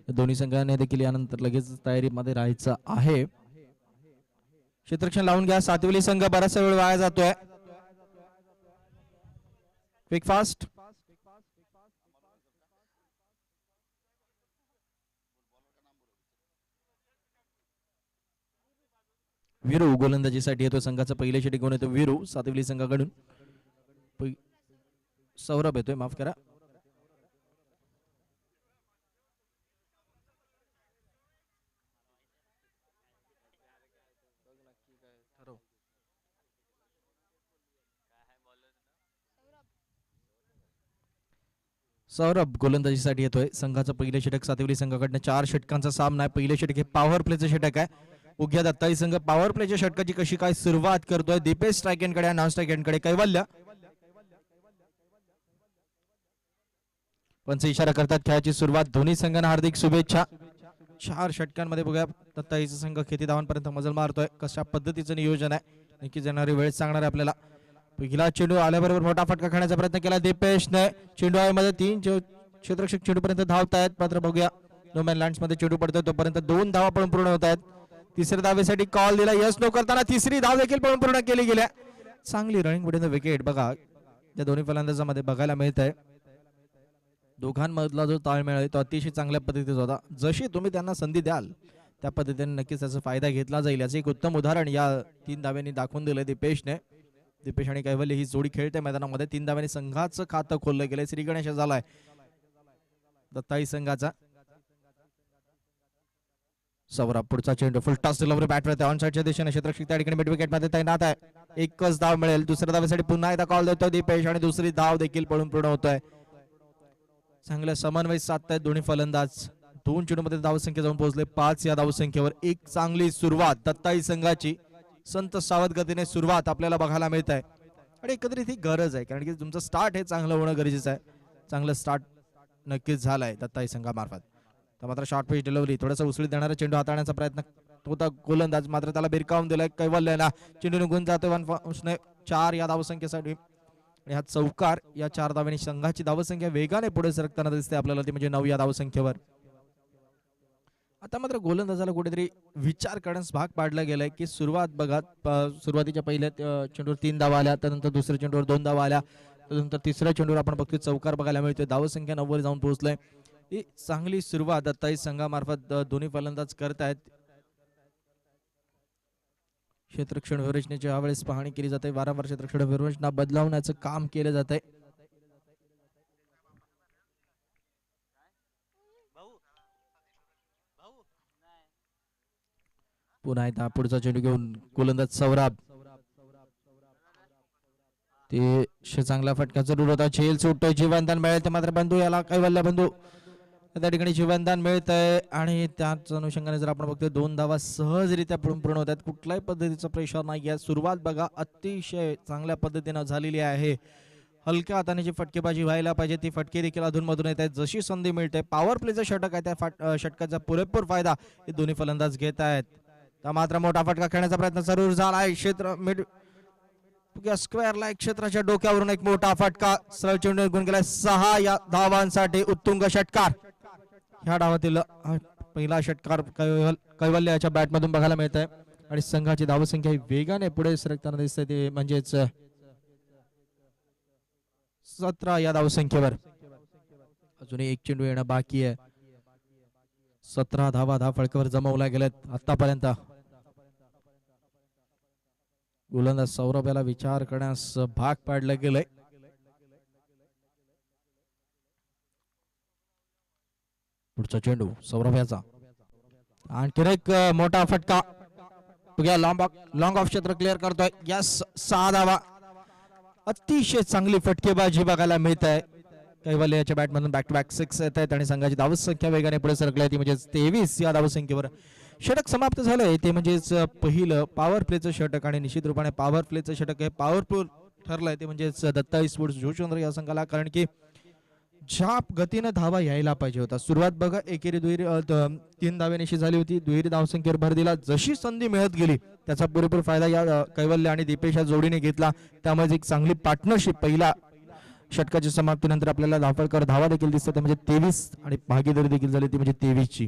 दोन्ही संघाने देखील यानंतर लगेच तयारीमध्ये राहायचं आहे. क्षेत्ररक्षण लावून घ्या. सातवली संघ बराचसा वेळ वाया जातोय. Quick fast. वीरू गोलंदाजीसाठी येतो. संघाचं पहिले षटक घेऊन येतो वीरू सातवली संघाकडून. सौरभ येतोय, माफ करा. सौरभ गोलंदाजीसाठी येतोय. संघाचं पहिले षटक सातवली संघाकडनं 4 षटकांचा सामना आहे. पहिले षटक हे पॉवर प्लेचं षटक आहे. उघ्या दत्ताई संघ पॉवर प्लेच्या षटकाची कशी काय सुरुवात करतोय. दीपेश स्ट्राईक एंडकडे, नॉन स्ट्राईक एंडकडे कैवल्य. पंच इशारा करतात खेळाची सुरुवात. दोन्ही संघांना हार्दिक शुभेच्छा. 4 षटकांमध्ये बघूया दत्ताईचा संघ किती धावांपर्यंत मजल मारतोय, कशा पद्धतीचं नियोजन आहे, नक्की येणारी वेळ सांगणार आहे आपल्याला. पहिला चेंडू आल्याबरोबर मोठा फटका खेळण्याचा प्रयत्न केला दीपेशने. चेंडू आहे मध्ये 3 क्षेत्ररक्षक चेंडूपर्यंत धावतायत. मात्र बघूया नो मॅन लँड्स मध्ये चेंडू पडतोय तोपर्यंत 2 धावा पळून पूर्ण होत आहेत. तिसऱ्या धावेसाठी कॉल दिला. यस नो करताना तिसरी धाव देखील पळून पूर्ण केली गेल्या. चांगली रनिंग पुढे विकेट बघा या दोन्ही फलंदाजांमध्ये बघायला मिळत आहे. दोघांमधला जो ताळमेळ आहे तो अतिशय चांगल्या पद्धतीचा होता. जशी तुम्ही त्यांना संधी द्याल त्या पद्धतीने नक्कीच त्याचा फायदा घेतला जाईल. याचं एक उत्तम उदाहरण या 3 धाव्यांनी दाखवून दिलंय दीपेशने. दीपेश आणि कैवल्य ही जोडी खेळते मैदानामध्ये. 3 धाव्यांनी संघाचं खातं खोललं गेलंय. श्री गणेश झालाय दत्ताई संघाचा. सौरभ पुढचा चेंडू फुल टॉस डिलिव्हरी बॅटवर ऑन साइडच्या दिशेने क्षेत्ररक्षक त्या ठिकाणी मिड विकेट मध्ये तैनात आहे. एकच धाव मिळेल. दुसऱ्या धावेसाठी पुन्हा एकदा कॉल देतो दीपेश आणि दुसरी धाव देखील पळून पूर्ण होतोय. चांगला समन्वय साधतायत दोन्ही फलंदाज. 2 चेंडूमध्ये धावसंख्या जाऊन पोहोचले 5 या धावसंख्येवर. एक चांगली सुरुवात दत्ताई संघाची. संत सावध गतीने सुरुवात आपल्याला बघायला मिळत आहे आणि एकत्रित ही गरज आहे कारण की तुमचं स्टार्ट हे चांगलं होणं गरजेचं आहे. चांगलं स्टार्ट नक्कीच झालंय दत्ताई संघामार्फत. तर मात्र शॉर्ट पिच डिलिव्हरी थोडासा उसळी देणारा चेंडू हाताळण्याचा प्रयत्न होता गोलंदाज, मात्र त्याला बिरकावून दिलाय कैवल्यला. चेंडू निघून जातोय 4 या धावसंख्येसाठी. आणि हा चौकार या 4 धावांनी संघाची धावसंख्या वेगाने पुढे सरकताना दिसते आपल्याला, ती म्हणजे 9 या धावसंख्येवर. आता मात्र गोलंदाजाला कुठेतरी विचार करण्यास भाग पाडला गेलाय की सुरुवात बघा, सुरुवातीच्या पहिल्या चेंडूवर 3 धावा आल्या, त्यानंतर दुसऱ्या चेंडूवर 2 धावा आल्या, त्यानंतर तिसऱ्या चेंडूवर आपण बघतोय चौकार बघायला मिळतोय. धावसंख्या 9 वर जाऊन पोहोचलाय. ही चांगली सुरुवात दत्ताई संघामार्फत दोन्ही फलंदाज करतायत. क्षेत्ररक्षण व्यूहरचनेची यावेळेस पाहणी केली जाते. वारंवार क्षेत्ररक्षण व्यूहरचना बदलावण्याचं काम केलं जात आहे. पुन्हा एकदा पुढचा चेंडू घेऊन गोलंदाज सौरभ. ते चांगला फटका जरूर होता. झेल सुटतोय. जीवनदान मिळेल मात्र बंधू याला कैवल्य बंधू त्या ठिकाणी जीवनदान मिळत आहे. आणि त्याच अनुषंगाने जर आपण बघतोय 2 धावा सहजरित्या पूर्ण होत आहेत. कुठल्याही पद्धतीचं प्रेशर नाही आहे. सुरुवात बघा अतिशय चांगल्या पद्धतीनं झालेली आहे. हलक्या हाताने फटकेबाजी व्हायला पाहिजे ती फटके देखील अधूनमधून येत आहेत. जशी संधी मिळते पॉवर प्लेचं षटक आहे त्या षटकाचा पुरेपूर फायदा हे दोन्ही फलंदाज घेत आहेत. तर मात्र मोठा फटका खेळण्याचा प्रयत्न जरूर झाला आहे. क्षेत्र मिड स्क्वेअरला क्षेत्राच्या डोक्यावरून एक मोठा फटका सरळ चेंडू निघून गेला. 6 या धावांसाठी उत्तुंग षटकार. ह्या डावातील पहिला षटकार कैवल्याच्या बॅट मधून बघायला मिळत आहे आणि संघाची धावसंख्या वेगाने पुढे सरकताना दिसते, ते म्हणजेच 17 या धावसंख्येवर. अजूनही एक चेंडू येणं बाकी आहे. 17 धावा फळकावर जमवल्या गेल्यात आतापर्यंत. गोलंदाज सौरभ याला विचार करण्यास भाग पाडलं गेलंय. पुढचा चेंडू सौरभ याचा. आणखी एक मोठा फटका. लॉंग ऑफ क्षेत्र क्लिअर करतोय. यस 6 धावा. अतिशय चांगली फटकेबाजी बघायला मिळत आहे. कैवल्य याच्या बॅट मधून बॅक टू बॅक 6 येत आहेत आणि संघाची धावसंख्या वेगाने पुढे सरकली आहे, ती म्हणजे 23 या धावसंख्येवर. षटक समाप्त झालंय ते म्हणजेच पहिलं पॉवर प्लेचं षटक आणि निश्चित रूपाने पॉवर प्लेचं षटक हे पॉवरफुल ठरलंय, ते म्हणजेच दत्ताई स्पोर्ट्स जोशचंद्र या संघाला. कारण की ज्या गतीने धावा यायला पाहिजे होता. सुरुवात बघा एकेरी दुहेरी 3 धावेनिशी झाली होती. दुहेरी धावसंख्येवर भर दिला. जशी संधी मिळत गेली त्याचा पुरेपूर फायदा या कैवल्य आणि दीपेश या जोडीने घेतला. त्यामुळे एक चांगली पार्टनरशिप पहिला षटकाच्या समाप्तीनंतर आपल्याला धावफलकावर धावा देखील दिसतात म्हणजे 23 आणि भागीदारी देखील झाली ती म्हणजे 23 ची.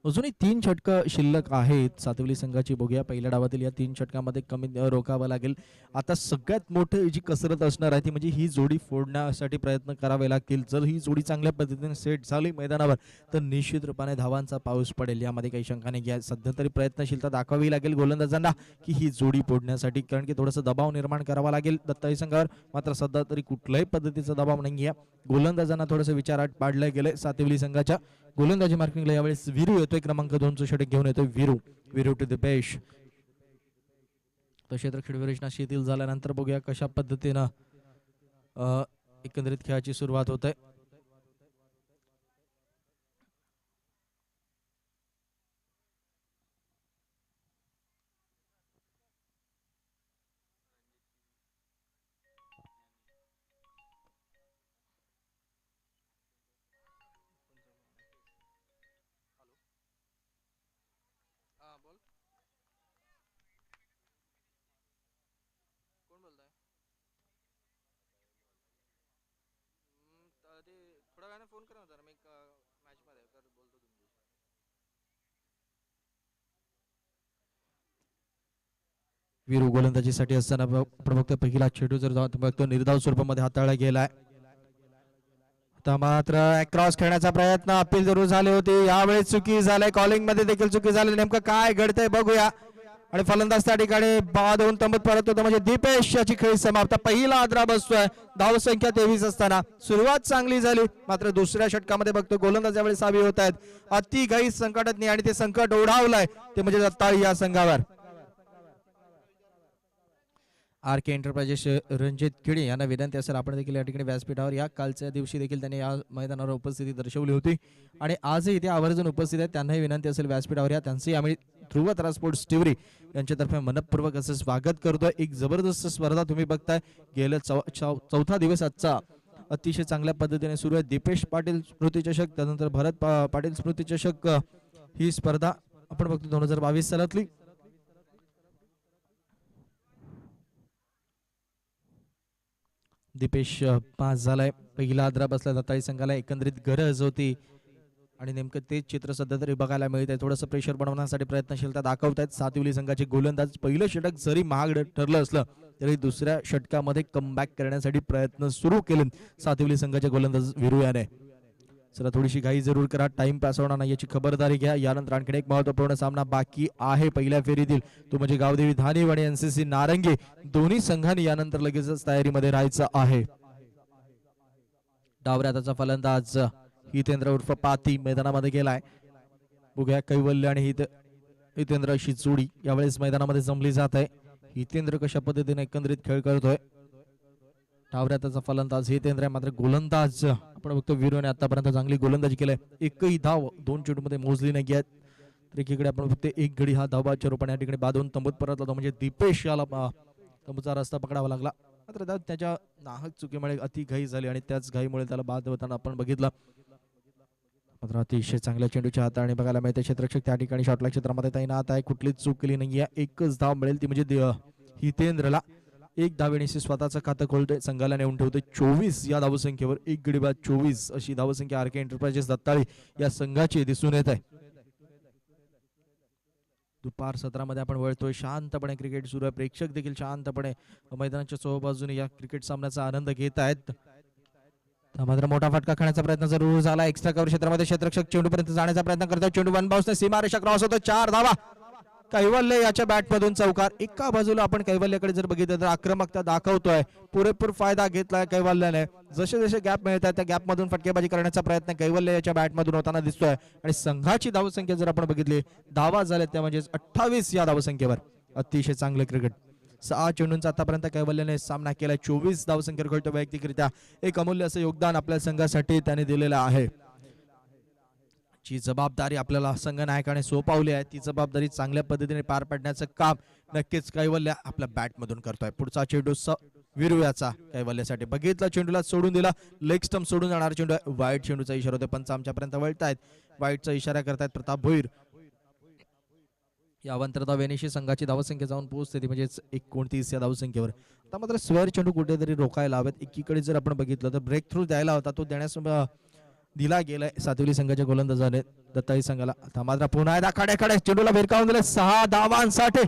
अजूनही 3 षटकं शिल्लक आहेत सातवली संघाची. बघूया पहिल्या डावातील या 3 षटकांमध्ये कमी रोखावं लागेल. आता सगळ्यात मोठी जी कसरत असणार आहे ती म्हणजे ही जोडी फोडण्यासाठी प्रयत्न करावे लागतील. जर ही जोडी चांगल्या पद्धतीने सेट झाली मैदानावर तर निश्चित रूपाने धावांचा पाऊस पडेल, यामध्ये काही शंका नाही. घ्या सध्या तरी प्रयत्नशीलता दाखवावी लागेल गोलंदाजांना की ही जोडी फोडण्यासाठी, कारण की थोडंसं दबाव निर्माण करावा लागेल दत्ताई संघावर. मात्र सध्या तरी कुठल्याही पद्धतीचा दबाव नाही आहे. गोलंदाजांना थोडंसं विचारात पाडलं गेलंय सातवली संघाच्या. गोलंदाजी मार्किंगला यावेळेस वीरू येतोय, क्रमांक 2 षटक घेऊन येतोय वीरू टू द बेश. क्षेत्र खेळविरचना शिथिल झाल्यानंतर बघूया कशा पद्धतीनं एकंदरीत खेळाची सुरुवात होते. वीरू गोलंदाजीसाठी असताना आपण बघतो पहिला चेंडू जर बघतो निर्धाव स्वरूपामध्ये हाताळला गेलाय. आता मात्र क्रॉस खेळण्याचा प्रयत्न अपील जरूर झाले होते, यावेळेस चुकी झाली, कॉलिंग मध्ये देखील चुकी झाली. नेमकं काय घडतंय बघूया. आणि फलंदाज त्या ठिकाणी बाद होऊन तंबूत परत होतो म्हणजे दीपेश याची खेळी समाप्त. पहिला आदरा बसतोय धावसंख्या 23 असताना. सुरुवात चांगली झाली मात्र दुसऱ्या षटकामध्ये बघतो गोलंदाज यावेळी सावी होत आहेत. अति घाई संकटात नाही आणि ते संकट ओढावलंय ते म्हणजे दत्ताळी या संघावर. आर के एंटरप्राइजेस रणजित किडी यांना विनंती असेल आपण देखील या ठिकाणी व्यासपीठावर या कालच्या दिवशी देखील त्यांनी या मैदानावर उपस्थिती दर्शवली होती आणि आजही इथे आवर्जून उपस्थित आहेत. त्यांनाही विनंती असेल व्यासपीठावर या. त्यांचंही आम्ही ध्रुव तारा स्पोर्ट्स टिवरी यांच्यातर्फे मनपूर्वक असं स्वागत करतोय. एक जबरदस्त स्पर्धा तुम्ही बघताय. गेल्या चौथा दिवस आजचा अतिशय चांगल्या पद्धतीने सुरू आहे. दीपेश पाटील स्मृती चषक, त्यानंतर भरत पाटील स्मृती चषक ही स्पर्धा आपण बघतो 2022 सालातली. दीपेश पास झालाय. पहिला आदरा बसला दत्ताई संघाला. एकंदरीत गरज होती आणि नेमकं तेच चित्र सध्या तरी बघायला मिळत आहे. थोडंसं प्रेशर बनवण्यासाठी प्रयत्नशीलता दाखवत आहेत सातवली संघाचे गोलंदाज. पहिलं षटक जरी महाग ठरलं असलं तरी दुसऱ्या षटकामध्ये कमबॅक करण्यासाठी प्रयत्न सुरू केले सातवली संघाचे गोलंदाज वीरू याने. चला थोडीशी घाई जरूर करा, टाइम पास होणार नाही याची खबरदारी घ्या. यानंतर आणखी एक महत्वपूर्ण सामना बाकी आहे पहिल्या फेरीतील, तो म्हणजे गावदेवी धानीव आणि एनसीसी नारंगी. दोन्ही संघांनी यानंतर लगेचच तयारीमध्ये राहायचं आहे. डावऱ्याचा फलंदाज हितेंद्र उर्फ पाती मैदानामध्ये गेलाय. बघूया कैवल्य आणि हितेंद्र अशी जोडी यावेळेस मैदानामध्ये जमली जात आहे. हितेंद्र कशा पद्धतीने एकंदरीत खेळ करतोय. डावऱ्याचा फलंदाज हितेंद्र, मात्र गोलंदाज आपण बघतो वीरूने आतापर्यंत चांगली गोलंदाजी केलाय. एकही धाव 2 चेंडूमध्ये मोजली नाही आहेत. तर एकीकडे आपण बघतो एक गडी हा धावाच्या रूपाने या ठिकाणी बाधून तंबूत परतला होता म्हणजे दीपेश याला तंबूचा रस्ता पकडावा लागला. मात्र त्याच्या नाहक चुकीमुळे अति घाई झाली आणि त्याच घाईमुळे त्याला बाद होताना आपण बघितलं. मात्र अतिशय चांगल्या चेंडूची हाताळणी बघायला मिळते. क्षेत्ररक्षक त्या ठिकाणी शॉटला क्षेत्रामध्ये तैनात आहे. कुठलीच चूक केली नाहीये. एकच धाव मिळेल ती म्हणजे हितेंद्रला. एक धावेनेशी स्वतःचं खातं खोलतोय, संघाला नेऊन ठेवतोय 24 या धावसंख्येवर. एक गडी बाद 24 अशी धावसंख्या आर के एंटरप्राइजेस दत्ताळी या संघाची दिसून येत आहे. दुपार सत्रामध्ये आपण वळतोय. शांतपणे क्रिकेट सुरू आहे. प्रेक्षक देखील शांतपणे मैदानाच्या चोहोबाजूने या क्रिकेट सामन्याचा आनंद घेत आहेत. मात्र मोठा फटका खाण्याचा प्रयत्न जरूर झाला. एक्स्ट्रा कव्हर क्षेत्रामध्ये क्षेत्ररक्षक चेंडूपर्यंत जाण्याचा प्रयत्न करतोय. चेंडू वन बाउन्सने सीमारेषा क्रॉस होतो. 4 धावा कैवल्य याच्या बॅटमधून चौकार. एका बाजूला आपण कैवल्याकडे जर बघितलं तर आक्रमकता दाखवतोय. पुरेपूर फायदा घेतलाय कैवल्याने. जसे जसे गॅप मिळतात त्या गॅप मधून फटकेबाजी करण्याचा प्रयत्न कैवल्य याच्या बॅटमधून होताना दिसतोय. आणि संघाची धावसंख्या जर आपण बघितली, धावा झाल्या त्या म्हणजे 28 या धावसंख्येवर. अतिशय चांगले क्रिकेट. 6 चेंडूंचा आतापर्यंत कैवल्याने सामना केलाय. 24 धावसंख्येवर खेळतो. वैयक्तिकरित्या एक अमूल्य असं योगदान आपल्या संघासाठी त्याने दिलेलं आहे. जी जबाबदारी आपल्याला संघनायकाने सोपवली आहे ती जबाबदारी चांगल्या पद्धतीने पार पाडण्याचं काम नक्कीच कैवल्य आपल्या बॅटमधून करतोय. पुढचा चेंडू वीरू याचा कैवल्यासाठी. बघितला चेंडूला सोडून दिला. लेग स्टंप सोडून जाणार चेंडू. वाईट चेंडूचा इशारा होता. पंच आमच्यापर्यंत वळतायत. वाईटचा इशारा करतायत प्रताप भोईर. या अंतर्धावेनेशी संघाची धावसंख्या जाऊन पोहोचते ती म्हणजेच 29 या धावसंख्येवर. आता मात्र स्क्वेअर चेंडू कुठेतरी रोखायला हवेत. एकीकडे जर आपण बघितलं तर ब्रेक थ्रू द्यायला होता, तो देण्यास दिला गेलाय सातवली संघाच्या गोलंदाजाने दत्ताई संघाला. आता मात्र पुन्हा एकदा खड्याखड्या चेंडूला भिरकावून दिले 6 धावांसाठी.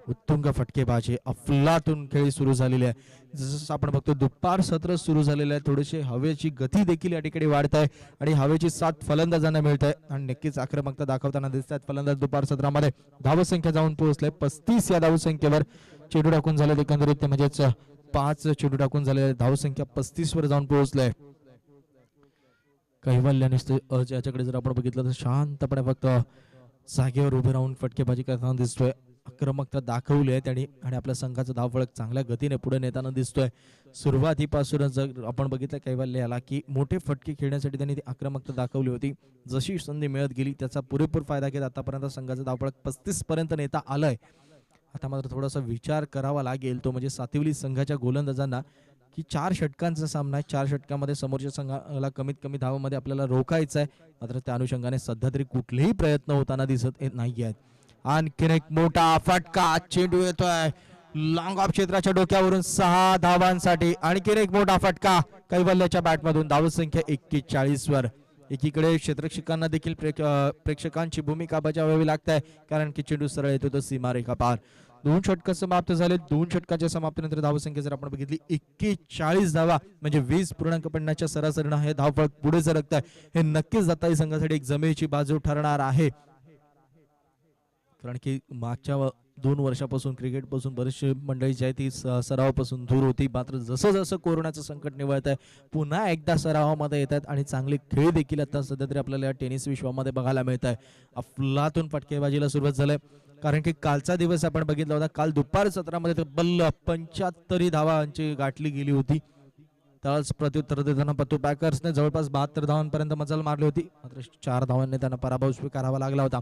उत्तुंग फटकेबाजी अफलातून खेळी सुरू झालेली आहे. जसं आपण बघतो दुपार सत्र सुरू झालेलं आहे, थोडीशी हवेची गती देखील या ठिकाणी वाढत आहे आणि हवेची साथ फलंदाजांना मिळत आहे आणि नक्कीच आक्रमकता दाखवताना दिसत आहेत फलंदाज. दुपार सत्रामध्ये धावसंख्या जाऊन पोहोचले 35 या धावसंख्येवर. चेंडू टाकून झाले एकंदरीत म्हणजेच 5 चेंडू टाकून झाले, धावसंख्या 35 वर जाऊन पोहोचले. कैवल्याने याच्याकडे जर आपण बघितलं तर शांतपणे फक्त जागेवर उभे राहून फटकेबाजी करताना दिसतोय. आक्रमकता दाखवली आहे त्यांनी आणि आपल्या संघाचा धावफलक चांगल्या गतीने पुढे नेताना दिसतोय. सुरुवातीपासूनच जर आपण बघितलं कैवल्याला की मोठे फटके खेळण्यासाठी त्यांनी ती आक्रमकता दाखवली होती. जशी संधी मिळत गेली त्याचा पुरेपूर फायदा घेत आतापर्यंत संघाचा धावफलक 35 पर्यंत नेता आलाय. आता मात्र थोडासा विचार करावा लागेल, तो म्हणजे सातिवली संघाच्या गोलंदाजांना की 4 षटकांचा सामना आहे. 4 षटकामध्ये समोरच्या संघाला कमीत कमी धावामध्ये आपल्याला रोखायचं आहे. मात्र त्या अनुषंगाने सध्या तरी कुठलेही प्रयत्न होताना दिसत नाही आहेत. आणखीन एक मोठा फटका, चेंडू येतोय लॉंग ऑफ क्षेत्राच्या डोक्यावरून 6 धावांसाठी. आणखीन एक मोठा फटका कैवल्याच्या बॅटमधून, धावसंख्या 41 वर. एकीकडे क्षेत्ररक्षकांना देखील प्रेक्षकांची भूमिका बजावावी लागते कारण की चेंडू सरळ येतो तो सीमारेखा पार. 2 षटक समाप्त झाले. 2 षटकाच्या समाप्तीनंतर धावसंख्या जर आपण बघितली 41 धावा म्हणजे 20.50च्या सरासरीनं हे धावफलक पुढे सरकत आहे. हे नक्कीच दत्ताई संघासाठी एक जमेची बाजू ठरणार आहे कारण की मागच्या 2 वर्षापासून क्रिकेट पासून बरेचसे मंडळी जी आहे ती सरावापासून दूर होती. मात्र जसं जसं कोरोनाचं संकट निवळत आहे पुन्हा एकदा सरावामध्ये येत आहेत आणि चांगले खेळ देखील आता सध्या तरी आपल्याला या टेनिस विश्वामध्ये बघायला मिळत आहे. अफलातून फटकेबाजीला सुरुवात झाली कारण की कालचा दिवस आपण बघितला होता. काल दुपार सत्रामध्ये तब्बल 75 धावांची गाठली गेली होती. त्याच प्रत्युत्तर देताना पत्तू पॅकर्सने जवळपास 72 धावांपर्यंत मजल मारली होती. मात्र 4 धावांनी त्यांना पराभव स्वीकारावा लागला होता.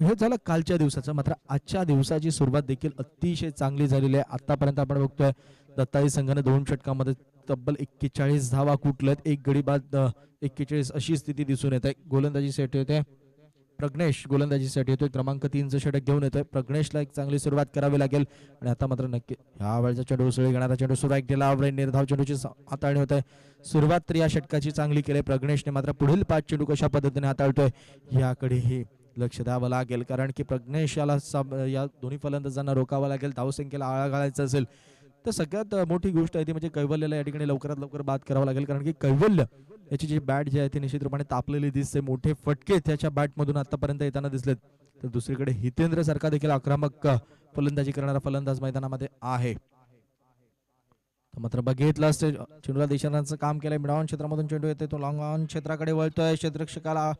हे झालं कालच्या दिवसाचं. मात्र आजच्या दिवसाची सुरुवात देखील अतिशय चांगली झालेली आहे. आतापर्यंत आपण बघतोय दत्ताई संघाने 2 षटकामध्ये तब्बल 41 धावा कुठल्यात, 1 गडी बाद 41 अशी स्थिती दिसून येते. गोलंदाजी सेट होते प्रज्ञेश, गोलंदाजीसाठी येतोय क्रमांक 3चं षटक घेऊन येतोय. प्रज्ञेशला एक चांगली सुरुवात करावी लागेल आणि आता मात्र नक्की ह्या वेळेचा चेंडू उसळी घेणारा चेंडू सुराईक केला. निर्धाव चेंडूची हाताळणी होत आहे. सुरुवात तर या षटकाची चांगली केली प्रज्ञेशने. मात्र पुढील 5 चेंडू कशा पद्धतीने हाताळतोय याकडेही लक्ष द्यावं लागेल कारण की प्रज्ञेश याला या दोन्ही फलंदाजांना रोखावं लागेल. धावसंख्येला आळा घालायचं असेल तर सगळ्यात मोठी गोष्ट आहे ती म्हणजे कैवल्याला या ठिकाणी लवकरात लवकर बाद करावं लागेल कारण की कैवल्य याची जी बॅट जी आहे ती निश्चितपणे तापलेली दिसते. मोठे फटके त्याच्या बॅटमधून आतापर्यंत येताना दिसलेत. तर दुसरीकडे हितेंद्र सारखा देखील आक्रमक फलंदाजी करणारा फलंदाज मैदानामध्ये आहे. मात्र बघितलं असते चेंडूला दिशांचं काम केलंय. मिडऑन क्षेत्रामधून चेंडू येते, तो लॉंग ऑन क्षेत्राकडे वळतोय. क्षेत्ररक्षकाला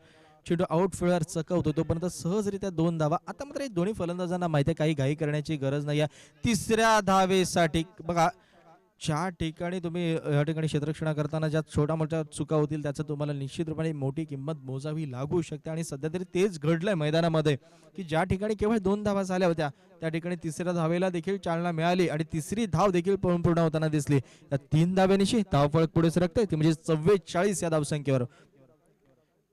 चेंडू आउटफिल्डर चकवतो तोपर्यंत सहजरित्या 2 धावा. आता मात्र दोन्ही फलंदाजांना माहिती आहे काही घाई करण्याची गरज नाही आहे. 3ऱ्या धावेसाठी बघा ज्या ठिकाणी तुम्ही या ठिकाणी क्षेत्ररक्षण करताना ज्या छोट्या मोठ्या चुका होतील त्याचं तुम्हाला निश्चित रूपाने मोठी किंमत मोजावी लागू शकते आणि सध्या तरी तेच घडलंय मैदानामध्ये की ज्या ठिकाणी केवळ 2 धावा झाल्या होत्या त्या ठिकाणी 3ऱ्या धावेला देखील चालना मिळाली आणि 3री धाव देखील पूर्ण होताना दिसली. या 3 धाव्यांशी धावफलक पुढे सरकतंय ती म्हणजे 44 या धावसंख्येवर.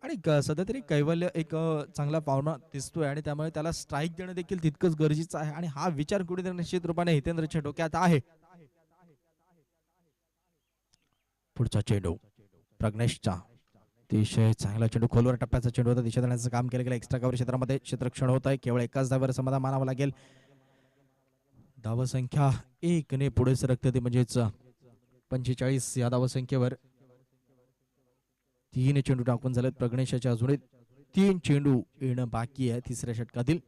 आणि सध्या तरी कैवल्य एक चांगला पावना दिसतोय आणि त्यामुळे त्याला स्ट्राईक देणं देखील तितकंच गरजेचं आहे आणि हा विचार कुठेतरी निश्चित रूपाने हितेंद्रच्या डोक्यात आहे. पुढचा चेंडू प्रज्ञेशचा अतिशय चांगला चेंडू, खोलवर टप्प्याचा चेंडू होता. दिशा देण्याचं काम केलं गेलं. एक्स्ट्रा कव्हर क्षेत्रामध्ये क्षेत्ररक्षण होत आहे. केवळ एकाच धावेवर समाधान मानावं लागेल. धावसंख्या 1 ने पुढे सरकते ती म्हणजेच 45 या धावसंख्येवर. 3 चेंडू टाकून झालेत प्रज्ञेशाच्या. अजूनही 3 चेंडू येणं बाकी आहे 3ऱ्या षटकातील.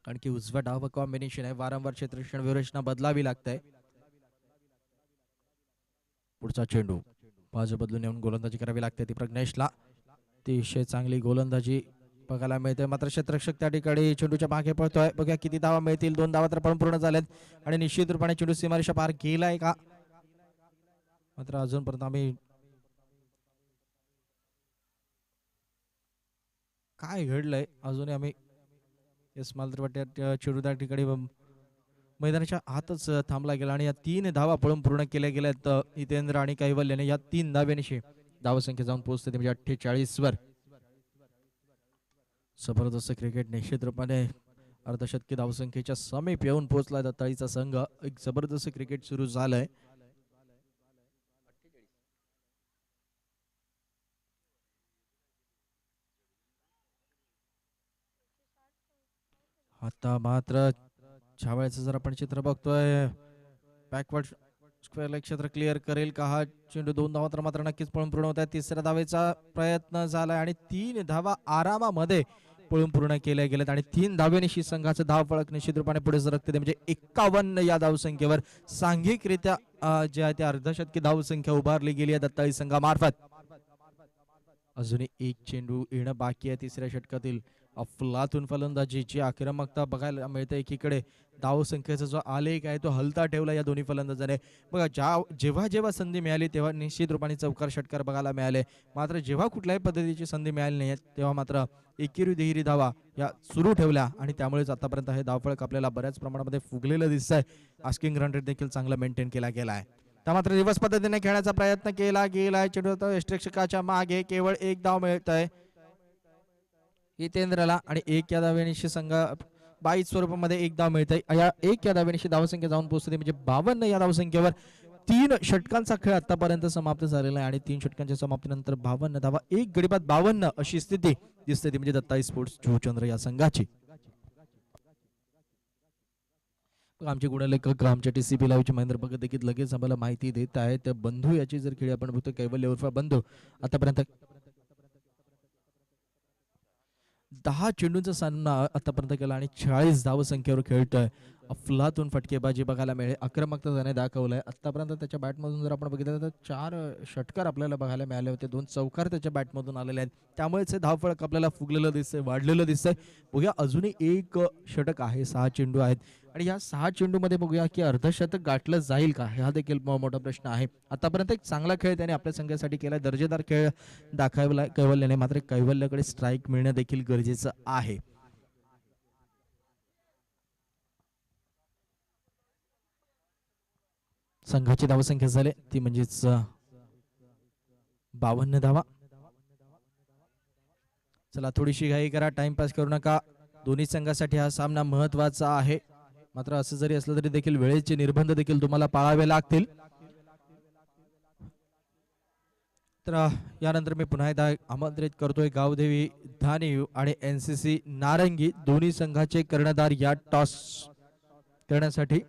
कारण की उजव्या डाव कॉम्बिनेशन आहे. वारंवार क्षेत्ररक्षण व्यूहरचना बदलावी लागते. पुढचा चेंडू बाजू बदलून येऊन गोलंदाजी करावी लागते ती प्रज्ञेशला. अतिशय चांगली गोलंदाजी बघायला मिळते. मात्र क्षेत्ररक्षक त्या ठिकाणी चेंडूच्या मागे पळतोय. बघूया किती धावा मिळतील. 2 धावा तर पण पूर्ण झाल्यात आणि निश्चित रूपाने चेंडू सीमारेषा पार गेलाय का मात्र अजूनपर्यंत आम्ही काय घडलंय अजूनही आम्ही मला तर वाटतं चेंडू त्या ठिकाणी मैदानाच्या आतच थांबला गेला आणि या 3 धावा पळून पूर्ण केल्या गेल्यात हितेंद्र आणि कैवल्याने. या 3 धाव्यांशी धावसंख्या जाऊन पोहोचते म्हणजे 48 वर. जबरदस्त क्रिकेट निश्चित रूपाने अर्धशतकी धावसंख्येच्या समीप येऊन पोहोचलाय दत्ताळीचा संघ. एक जबरदस्त क्रिकेट सुरू झालंय. आता मात्र छावळ्याचं जर आपण चित्र बघतोय, बॅकवर्ड स्क्वेअर लेग क्षेत्र क्लिअर करेल का हा चेंडू? 2 धावा तर मात्र नक्कीच पळून पूर्ण होत आहेत. तिसऱ्या धावेचा प्रयत्न झालाय आणि 3 धावा आरामामध्ये पळून पूर्ण केल्या गेल्यात आणि 3 धावेनिशी संघाचं धावफलक निश्चित रूपाने पुढे सरकते. म्हणजे 51 या धावसंख्येवर सांघिकरित्या जे आहे ते अर्धशतकी धावसंख्या उभारली गेली आहे दत्ताळी संघामार्फत. अजूनही एक चेंडू येणं बाकी आहे तिसऱ्या षटकातील. अफलातून फलंदाजीची आक्रमकता बघायला मिळते. एकीकडे धावसंख्येचा जो आलेख आहे तो हलता ठेवला या दोन्ही फलंदाजाने. बघा जेव्हा जेव्हा संधी मिळाली तेव्हा निश्चित रूपाने चौकार षटकार बघायला मिळाले. मात्र जेव्हा कुठल्याही पद्धतीची संधी मिळाली नाही तेव्हा मात्र एकेरी देहिरी धावा या सुरू ठेवल्या आणि त्यामुळेच आतापर्यंत हे धावफलक आपल्याला बऱ्याच प्रमाणामध्ये फुगलेलं दिसतंय. आस्किंग रन रेट देखील चांगला मेंटेन केला गेलाय. त्या मात्र रिव्हर्स पद्धतीने खेळण्याचा प्रयत्न केला गेलाय. चेंडू यष्टिरक्षकाच्या मागे केवळ एक धाव मिळत आहे हितेंद्रला आणि एक या धावेनिशी संघ 22 स्वरूपामध्ये एक धाव मिळते. या एक या धावेनिशी धावसंख्या जाऊन पोहोचते. म्हणजे 52 या धावसंख्येवर 3 षटकांचा खेळ आतापर्यंत समाप्त झालेला आहे आणि 3 षटकांच्या समाप्तीनंतर 52 धावा, एक गडीबाद 52 अशी स्थिती दिसते ती म्हणजे दत्ताई स्पोर्ट्स जुहूचंद्र या संघाची. आमचे गुणलेखक आमच्या टीसीपी लाईव्हचे महेंद्र भगत देखील लगेच आम्हाला माहिती देत आहेत. बंधू याची जर खेळी आपण बघतो, कैवल्य उर्फ बंधू आतापर्यंत 10 चेंडूंचा सामना आतापर्यंत केला आणि 40 धावसंख्येवर खेळतोय. अफलातून फटकेबाजी बघायला मिळेल. आक्रमकता त्याने दाखवलंय. आतापर्यंत त्याच्या बॅटमधून जर आपण बघितलं तर 4 षटकार आपल्याला बघायला मिळाले होते. 2 चौकार त्याच्या बॅटमधून आलेले आहेत. त्यामुळेच हे धावफलक आपल्याला फुगलेलं दिसतंय, वाढलेलं दिसतंय. बघूया अजूनही एक षटक आहे. 6 चेंडू आहेत आणि या 6 चेंडू मध्ये बघूया की अर्धशतक गाठलं जाईल का, हा देखील मोठा प्रश्न आहे. आतापर्यंत एक चांगला खेळ त्याने आपल्या संघासाठी केलाय. दर्जेदार खेळ दाखवला कैवल्याने. मात्र कैवल्याकडे स्ट्राईक मिळणं देखील गरजेचं आहे. संघाची धावसंख्या झाली ती म्हणजेच 52 धावा. चला थोडीशी घाई करा, टाइमपास करू नका. दोन्ही संघासाठी हा सामना महत्वाचा आहे. मात्र असं जरी असलं तरी देखील वेळेचे निर्बंध देखील तुम्हाला पाळावे लागतील. तर यानंतर मी पुन्हा एकदा आमंत्रित करतोय गावदेवी धानीव आणि एनसीसी नारंगी दोन्ही संघाचे कर्णधार या टॉस करण्यासाठी.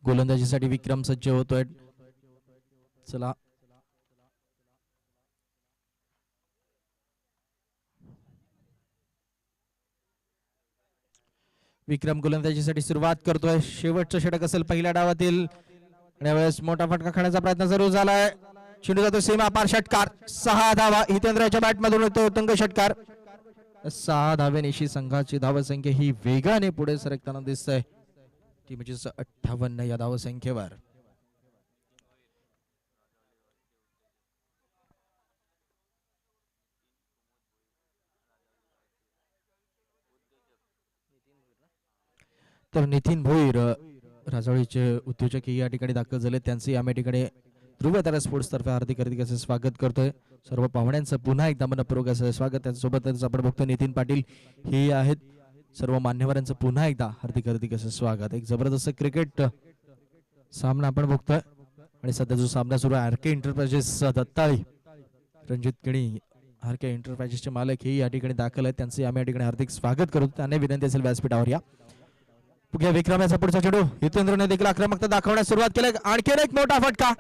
गोलंदाजीसाठी विक्रम सज्ज होतोय. चला विक्रम गोलंदाजीसाठी सुरुवात करतोय. शेवटचं षटक असेल पहिल्या डावातील. यावेळेस मोठा फटका खाण्याचा प्रयत्न सुरू झालाय. चेंडू जातो सीमा पार, षटकार. 6 धावा हितेंद्रच्या बॅट मधून येतो उत्तुंग षटकार. 6 धावेनिशी संघाची धावसंख्या ही वेगाने पुढे सरकताना दिसतंय. ती म्हणजे 58 या धावसंख्येवर. तर नितीन भोईर राजवाडीचे उद्योजक या ठिकाणी दाखल झाले. त्यांचे या ठिकाणी ध्रुव तारा स्पोर्ट्स तर्फे हार्दिक हार्दिक असे स्वागत करतोय. सर्व पाहुण्यांचं पुन्हा एकदा मनपूर्वक असं स्वागत. त्याच्यासोबतच आपण बघतो नितीन पाटील हे आहेत. सर्व मान्यवरांचं पुन्हा एकदा हार्दिक हार्दिक असं स्वागत. एक जबरदस्त क्रिकेट सामना आपण बघतोय आणि सध्या जो सामना सुरू आहे आरके एंटरप्राइजेस दत्ताळी, रणजित किणी आरके एंटरप्राइजेसचे मालक हे या ठिकाणी दाखल आहेत. त्यांचे आम्ही या ठिकाणी हार्दिक स्वागत करतो. त्यांना विनंती असेल व्यासपीठावर या. विक्रम याचा पुढचा चेंडू हितेंद्रने देखील आक्रमकता दाखवण्यास सुरुवात केली. आणखी एक मोठा फटका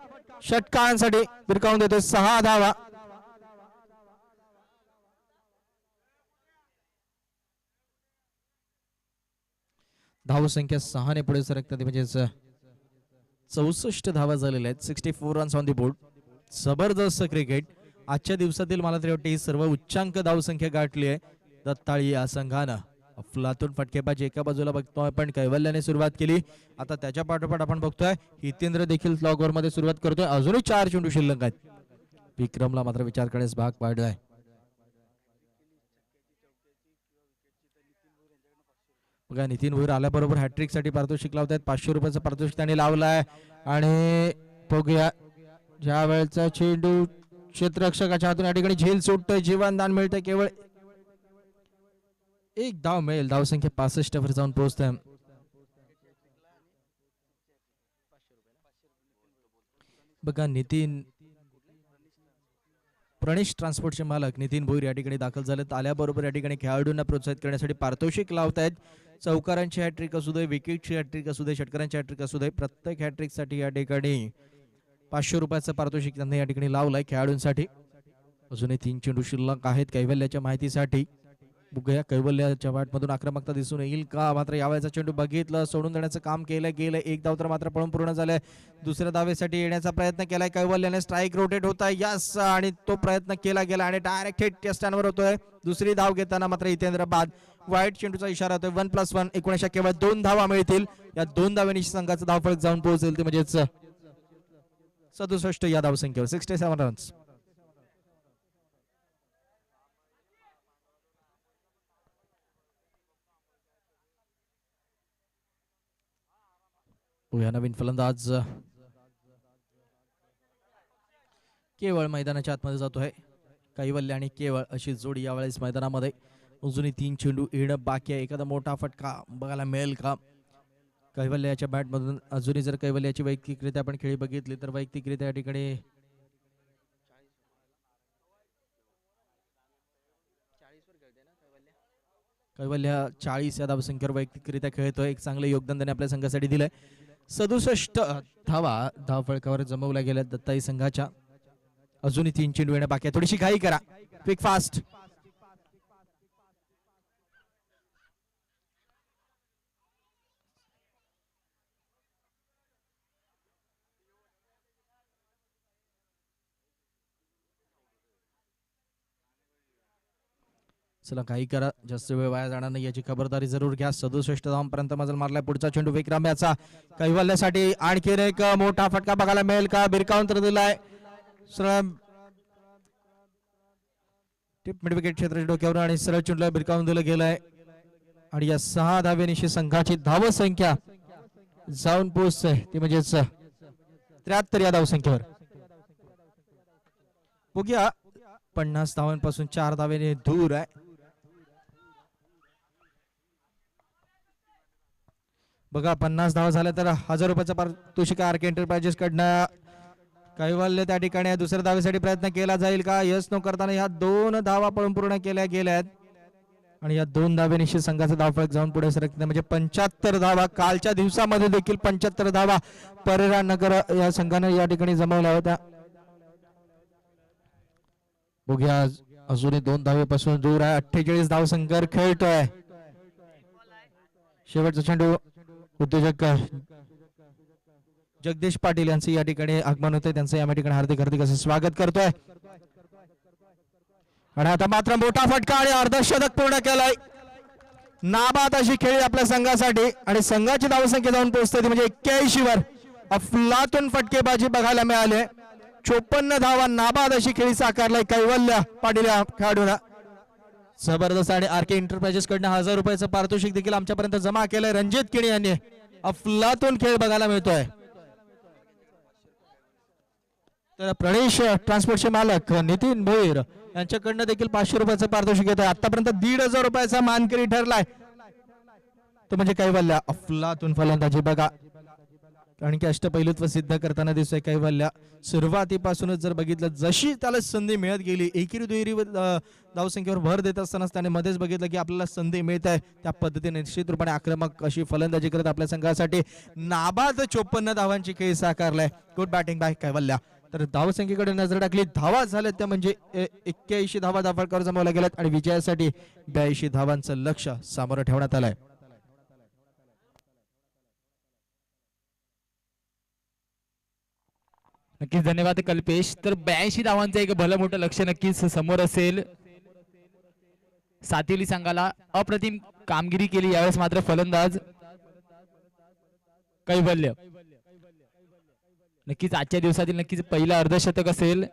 षटकांसाठी भिरकावून देतो. 6 धावा. धावसंख्या 6 ने पुढे सरकतात. म्हणजेच 64 धावा झालेल्या आहेत. 64 रन्स ऑन दी बोर्ड. जबरदस्त क्रिकेट आजच्या दिवसातील. मला तरी वाटते ही सर्व उच्चांक धावसंख्या गाठली आहे दत्ताळी या संघानं. अफलातून फटकेबाजी एका बाजूला बघतोय पण कैवल्याने सुरुवात केली. आता त्याच्या पाठोपाठ आपण बघतोय हितेंद्र देखील स्लॉग ओव्हर मध्ये सुरुवात करतोय. अजूनही 4 चेंडू शिल्लक आहेत. विक्रमला मात्र विचार करण्यास भाग पाडलाय. बघा नितीन भोईर आल्याबरोबर हॅट्रिक साठी पारितोषिक लावतायत. 500 रुपयाचं पारितोषिक त्यांनी लावलाय आणि बघूया ज्या वेळेचा चेंडू क्षेत्ररक्षकाच्या हातून या ठिकाणी झेल सुटतोय, जीवनदान मिळतंय. केवळ एक धाव मिळेल. धावसंख्या 65 वर जाऊन पोहोचतोय. बघा नितीन प्रणेश ट्रान्सपोर्टचे मालक नितीन भोईर या ठिकाणी दाखल झालेत. आल्याबरोबर या ठिकाणी खेळाडूंना प्रोत्साहित करण्यासाठी पारितोषिक लावतायत. चौकारांची हॅट्रिक असू दे, विकेटची हॅट्रिक असू दे, षटकारांची हॅट्रिक असू दे, प्रत्येक हॅट्रिक साठी या ठिकाणी 500 रुपयाचं पारितोषिक त्यांनी या ठिकाणी लावलंय खेळाडूंसाठी. अजूनही 3 चेंडू शिल्लक आहेत. कैवल्याच्या माहितीसाठी बघूया कैवल्याच्या बॅटमधून आक्रमकता दिसून येईल का. मात्र यावेळेचा चेंडू बघितलं, सोडून देण्याचं काम केलं गेलं. एक धाव तर मात्र पळून पूर्ण झालंय. दुसऱ्या धावेसाठी येण्याचा प्रयत्न केलाय कैवल्याने. स्ट्राईक रोटेट होत आहे यस, आणि तो प्रयत्न केला गेला आणि डायरेक्ट हिट स्टँडवर होतोय. दुसरी धाव घेताना मात्र हितेंद्र बाद वाईट चेंडूचा इशारा होतोय. 1+1 19 केवळ 2 धावा मिळतील. या 2 धावांनी संघाचं धावफलक जाऊन पोहोचेल ते म्हणजेच 67 या धावसंख्येवर 67 रन्स. नवीन फलंदाज केवळ मैदानाच्या आतमध्ये जातोय. कैवल्य आणि केवळ अशी जोडी यावेळेस मैदानामध्ये. अजूनही 3 चेंडू येणं बाकी आहे. एखादा मोठा फटका बघायला मिळेल का कैवल्याच्या बॅट मधून. अजूनही जर कैवल्याची वैयक्तिकरित्या आपण खेळी बघितली तर वैयक्तिकरित्या या ठिकाणी कैवल्य 40 या धावसंख्येवर वैयक्तिकरित्या खेळतोय. एक चांगलं योगदान त्याने आपल्या संघासाठी दिलंय. 67 धावा धावफलकावर जमवल्या गेल्या दत्ताई संघाच्या. अजूनही 3 चेंडू येणं बाकी आहे. थोडीशी घाई करा, क्विक फास्ट. चला काही करा, जास्त वेळ वाया जाणार नाही याची खबरदारी जरूर घ्या. 67 धावांपर्यंत मजल मारलाय. पुढचा चेंडू विक्रम याचा कैवल्यासाठी आणखी एक मोठा फटका बघायला मिळेल का. बिरकावून तर दिलाय सरळ टिप मिड विकेट क्षेत्राच्या डोक्यावर आणि सरळ चेंडूला बिरकावून दिलं गेलंय. आणि या 6 धावेनिशी संघाची धाव संख्या जाऊन पोहोचते ती म्हणजेच 73 या धावसंख्येवर. बघूया 50 धावांपासून 4 धावेने दूर आहे. बघा 50 धावा झाल्या तर 1000 रुपयाचा पारितोषिक आरके एंटरप्राइजेस कडनं. कैवल्य त्या ठिकाणी दुसऱ्या धावेसाठी प्रयत्न केला जाईल का. यस नो करताना या 2 धावा पळून पूर्ण केल्या गेल्यात आणि या 2 धावेनिशी संघाचा धावफलक जाऊन पुढे सरकते म्हणजे 75 धावा. कालच्या दिवसामध्ये देखील 75 धावा परेरा नगर या संघाने या ठिकाणी जमवल्या होत्या. बघूया अजूनही 2 धावेपासून दूर आहे. 48 धावसंख्येवर खेळतोय. शेवटचा चेंडू उद्योजक जगदीश पाटील यांचे या ठिकाणी आगमन होते. त्यांचं या ठिकाणी हार्दिक हार्दिक असं स्वागत करतोय. आणि आता मात्र मोठा फटका आणि अर्धशतक पूर्ण केलाय. नाबाद अशी खेळी आपल्या संघासाठी आणि संघाची धावसंख्या जाऊन पोहोचते ती म्हणजे 81 वर. अफलातून फटकेबाजी बघायला मिळाली. 54 धावा नाबाद अशी खेळी साकारलाय कैवल्य पाटील या खेळाडूला. जबरदस्त. आणि आरके एंटरप्राइजेस कडनं 1000 रुपयाचं पारितोषिक देखील आमच्यापर्यंत जमा केलंय रणजित किणी यांनी. अफलातून खेळ बघायला मिळतोय. तर प्रणेश ट्रान्सपोर्टचे मालक नितीन भोईर यांच्याकडनं देखील 500 रुपयाचं पारितोषिक येत आहे. आतापर्यंत 1500 रुपयाचा मानकरी ठरलाय तो म्हणजे कैवल्य. अफलातून फलंदाजी बघा कारण की अष्टपैलुत्व सिद्ध करताना दिसतोय कैवल्य. सुरुवातीपासूनच जर बघितलं जशी त्याला संधी मिळत गेली एकेरी दुहेरी धावसंख्येवर भर देत असताना त्याने मध्येच बघितलं की आपल्याला संधी मिळत आहे त्या पद्धतीने निश्चित रूपाने आक्रमक अशी फलंदाजी करत आपल्या संघासाठी नाबाद 54 धावांची खेळी साकारलाय. गुड बॅटिंग बाय कैवल्य. तर धावसंख्येकडे नजर टाकली धावा झाल्या त्या म्हणजे 81 धावा धावफलकावर जमवल्या गेल्यात आणि विजयासाठी 82 धावांचं लक्ष सामोरं ठेवण्यात आलंय. नक्कीच धन्यवाद कल्पेश. तर 82 धावांचं एक भलं मोठं लक्ष नक्कीच समोर असेल. सातेली संघाला अप्रतिम कामगिरी केली यावेळेस मात्र फलंदाज कैवल्य. नक्कीच आजच्या दिवसातील नक्कीच पहिलं अर्धशतक असेल.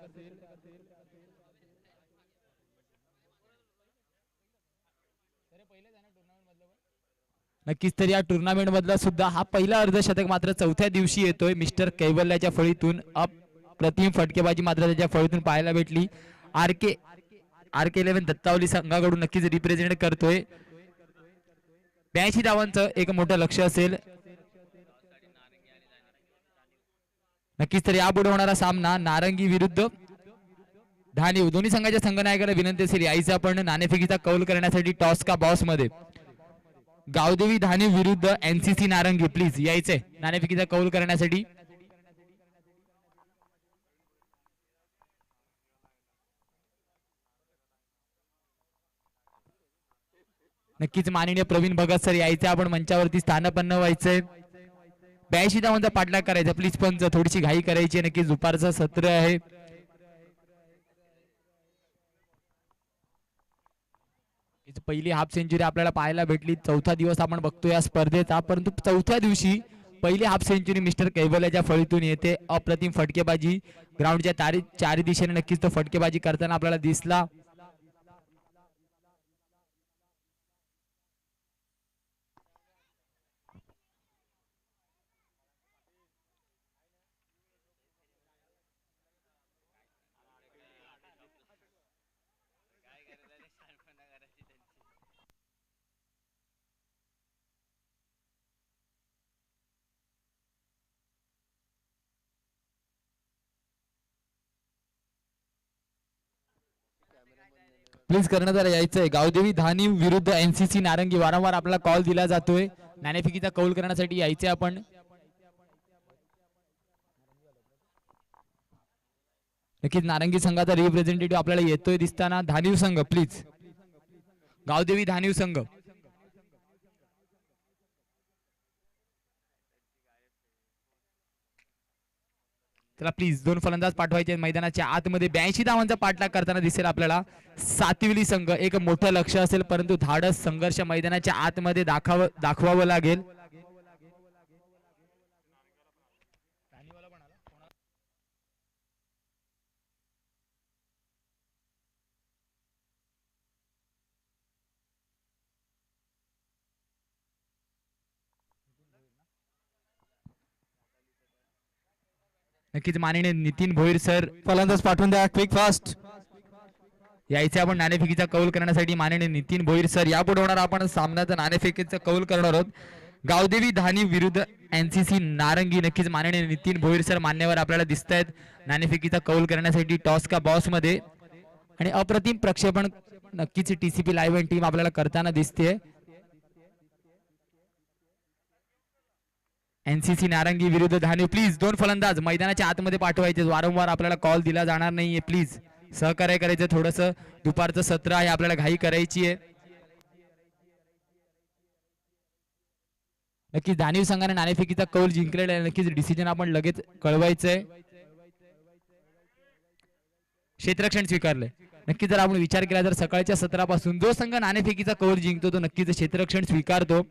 नक्कीच तर या टुर्नामेंट मधला सुद्धा हा पहिला अर्धशतक मात्र चौथ्या दिवशी येतोय मिस्टर कैवल्याच्या फळीतून. अप्रतिम फटकेबाजी मात्र त्याच्या फळीतून पाहायला भेटली. आर के 11 दत्तावली संघाकडून नक्कीच रिप्रेझेंट करतोय. 82 धावांचं एक मोठं लक्ष असेल. नक्कीच तर यापुढे होणारा सामना नारंगी विरुद्ध धानीव. दोन्ही संघाच्या संघनायकाला विनंती असेल यायचं आपण नाणेफेकीचा कौल करण्यासाठी टॉस का बॉस मध्ये. गावदेवी धानीव विरुद्ध एनसीसी नारंगी, प्लीज यायचंय नाणेफेकीचा कौल करण्यासाठी. नक्कीच माननीय प्रवीण भगत सर यायचे आपण मंचावरती स्थानपन्न व्हायचंय. 82 धावांचा पाठलाग करायचा प्लीज. पंच थोडीशी घाई करायची. नक्कीच दुपारचं सत्र आहे. पहिली हाफ सेंचुरी आपल्याला पाहायला भेटली. चौथा दिवस आपण बघतोय या स्पर्धेचा, परंतु चौथ्या दिवशी पहिली हाफ सेंचुरी मिस्टर कैवल्याच्या फळीतून येते. अप्रतिम फटकेबाजी ग्राउंडच्या चारी दिशेने नक्कीच तो फटकेबाजी करताना आपल्याला दिसला. प्लीज कर्णधार यायचंय. गावदेवी धानीव विरुद्ध एनसीसी नारंगी. वारंवार आपल्याला कॉल दिला जातोय. नाणेफेकीचा कौल करण्यासाठी यायचंय आपण. नक्कीच नारंगी संघाचा रिप्रेझेंटेटिव्ह आपल्याला येतोय दिसताना. धानीव संघ प्लीज. गावदेवी धानीव संघ. चला प्लीज दोन फलंदाज पाठवायचे मैदानाच्या आतमध्ये. 82 धावांचा पाठलाग करताना दिसेल आपल्याला सातविली संघ. एक मोठं लक्ष असेल परंतु धाडस संघर्ष मैदानाच्या आतमध्ये दाखवावं लागेल. नक्कीच माननीय नितीन भोईर सर फलंदाज पाठवून द्या क्विक फास्ट. यायचे आपण नाणेफेकीचा कौल करण्यासाठी. माननीय नितीन भोईर सर यापुढे होणार आपण सामन्याचा नाणेफेकीचा कौल करणार आहोत. गावदेवी धानी विरुद्ध एनसीसी नारंगी. नक्कीच माननीय नितीन भोईर सर मान्यवर आपल्याला दिसत आहेत नाणेफेकीचा कौल करण्यासाठी टॉस का बॉस मध्ये. आणि अप्रतिम प्रक्षेपण नक्कीच टीसीपी लाईव्ह टीम आपल्याला करताना दिसते. एनसीसी नारंगी विरुद्ध धानीव. प्लीज दोन फलंदाज मैदानाच्या आतमध्ये पाठवायचे. वारंवार आपल्याला कॉल दिला जाणार नाहीये. प्लीज सहकार्य करायचं. थोडंसं दुपारचं सत्र आहे आपल्याला घाई करायची आहे. नक्कीच धानीव संघाने नाणेफेकीचा कौल जिंकलेला आहे. नक्कीच डिसिजन आपण लगेच कळवायचंय. क्षेत्ररक्षण स्वीकारलंय. नक्कीच जर आपण विचार केला तर सकाळच्या सत्रापासून जो संघ नाणेफेकीचा कौल जिंकतो तो नक्कीच क्षेत्ररक्षण स्वीकारतो.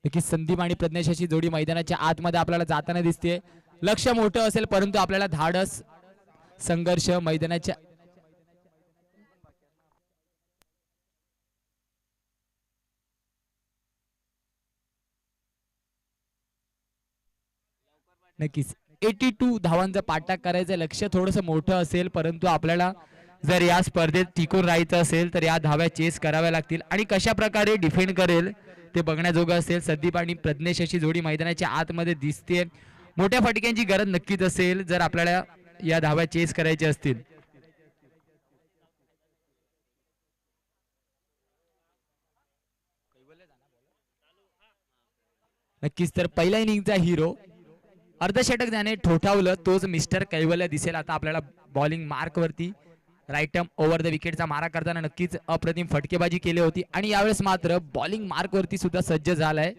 नक्कीच संदीप आणि प्रज्ञेशाची जोडी मैदानाच्या आतमध्ये आपल्याला जाताना दिसते. लक्ष मोठं असेल परंतु आपल्याला धाडस संघर्ष मैदानाच्या नक्कीच 82 धावांचा पाठलाग करायचं. लक्ष थोडंसं मोठं असेल परंतु आपल्याला जर या स्पर्धेत टिकून राहायचं असेल तर या धाव्या चेस कराव्या लागतील. आणि कशा प्रकारे डिफेंड करेल ते बघण्याजोगं असेल. संदीप आणि प्रज्ञेश अशी जोडी मैदानाच्या आतमध्ये दिसते. मोठ्या फटक्यांची गरज नक्कीच असेल जर आपल्याला या धाव्या चेस करायच्या असतील. नक्कीच तर पहिल्या इनिंगचा हिरो अर्धशतक ज्याने ठोठावलं तोच मिस्टर कैवल्य दिसेल आता आपल्याला बॉलिंग मार्क वरती. राईट आर्म ओव्हर द विकेटचा मारा करताना नक्कीच अप्रतिम फटकेबाजी केली होती आणि यावेळेस मात्र बॉलिंग मार्क वरती सुद्धा सज्ज झालाय.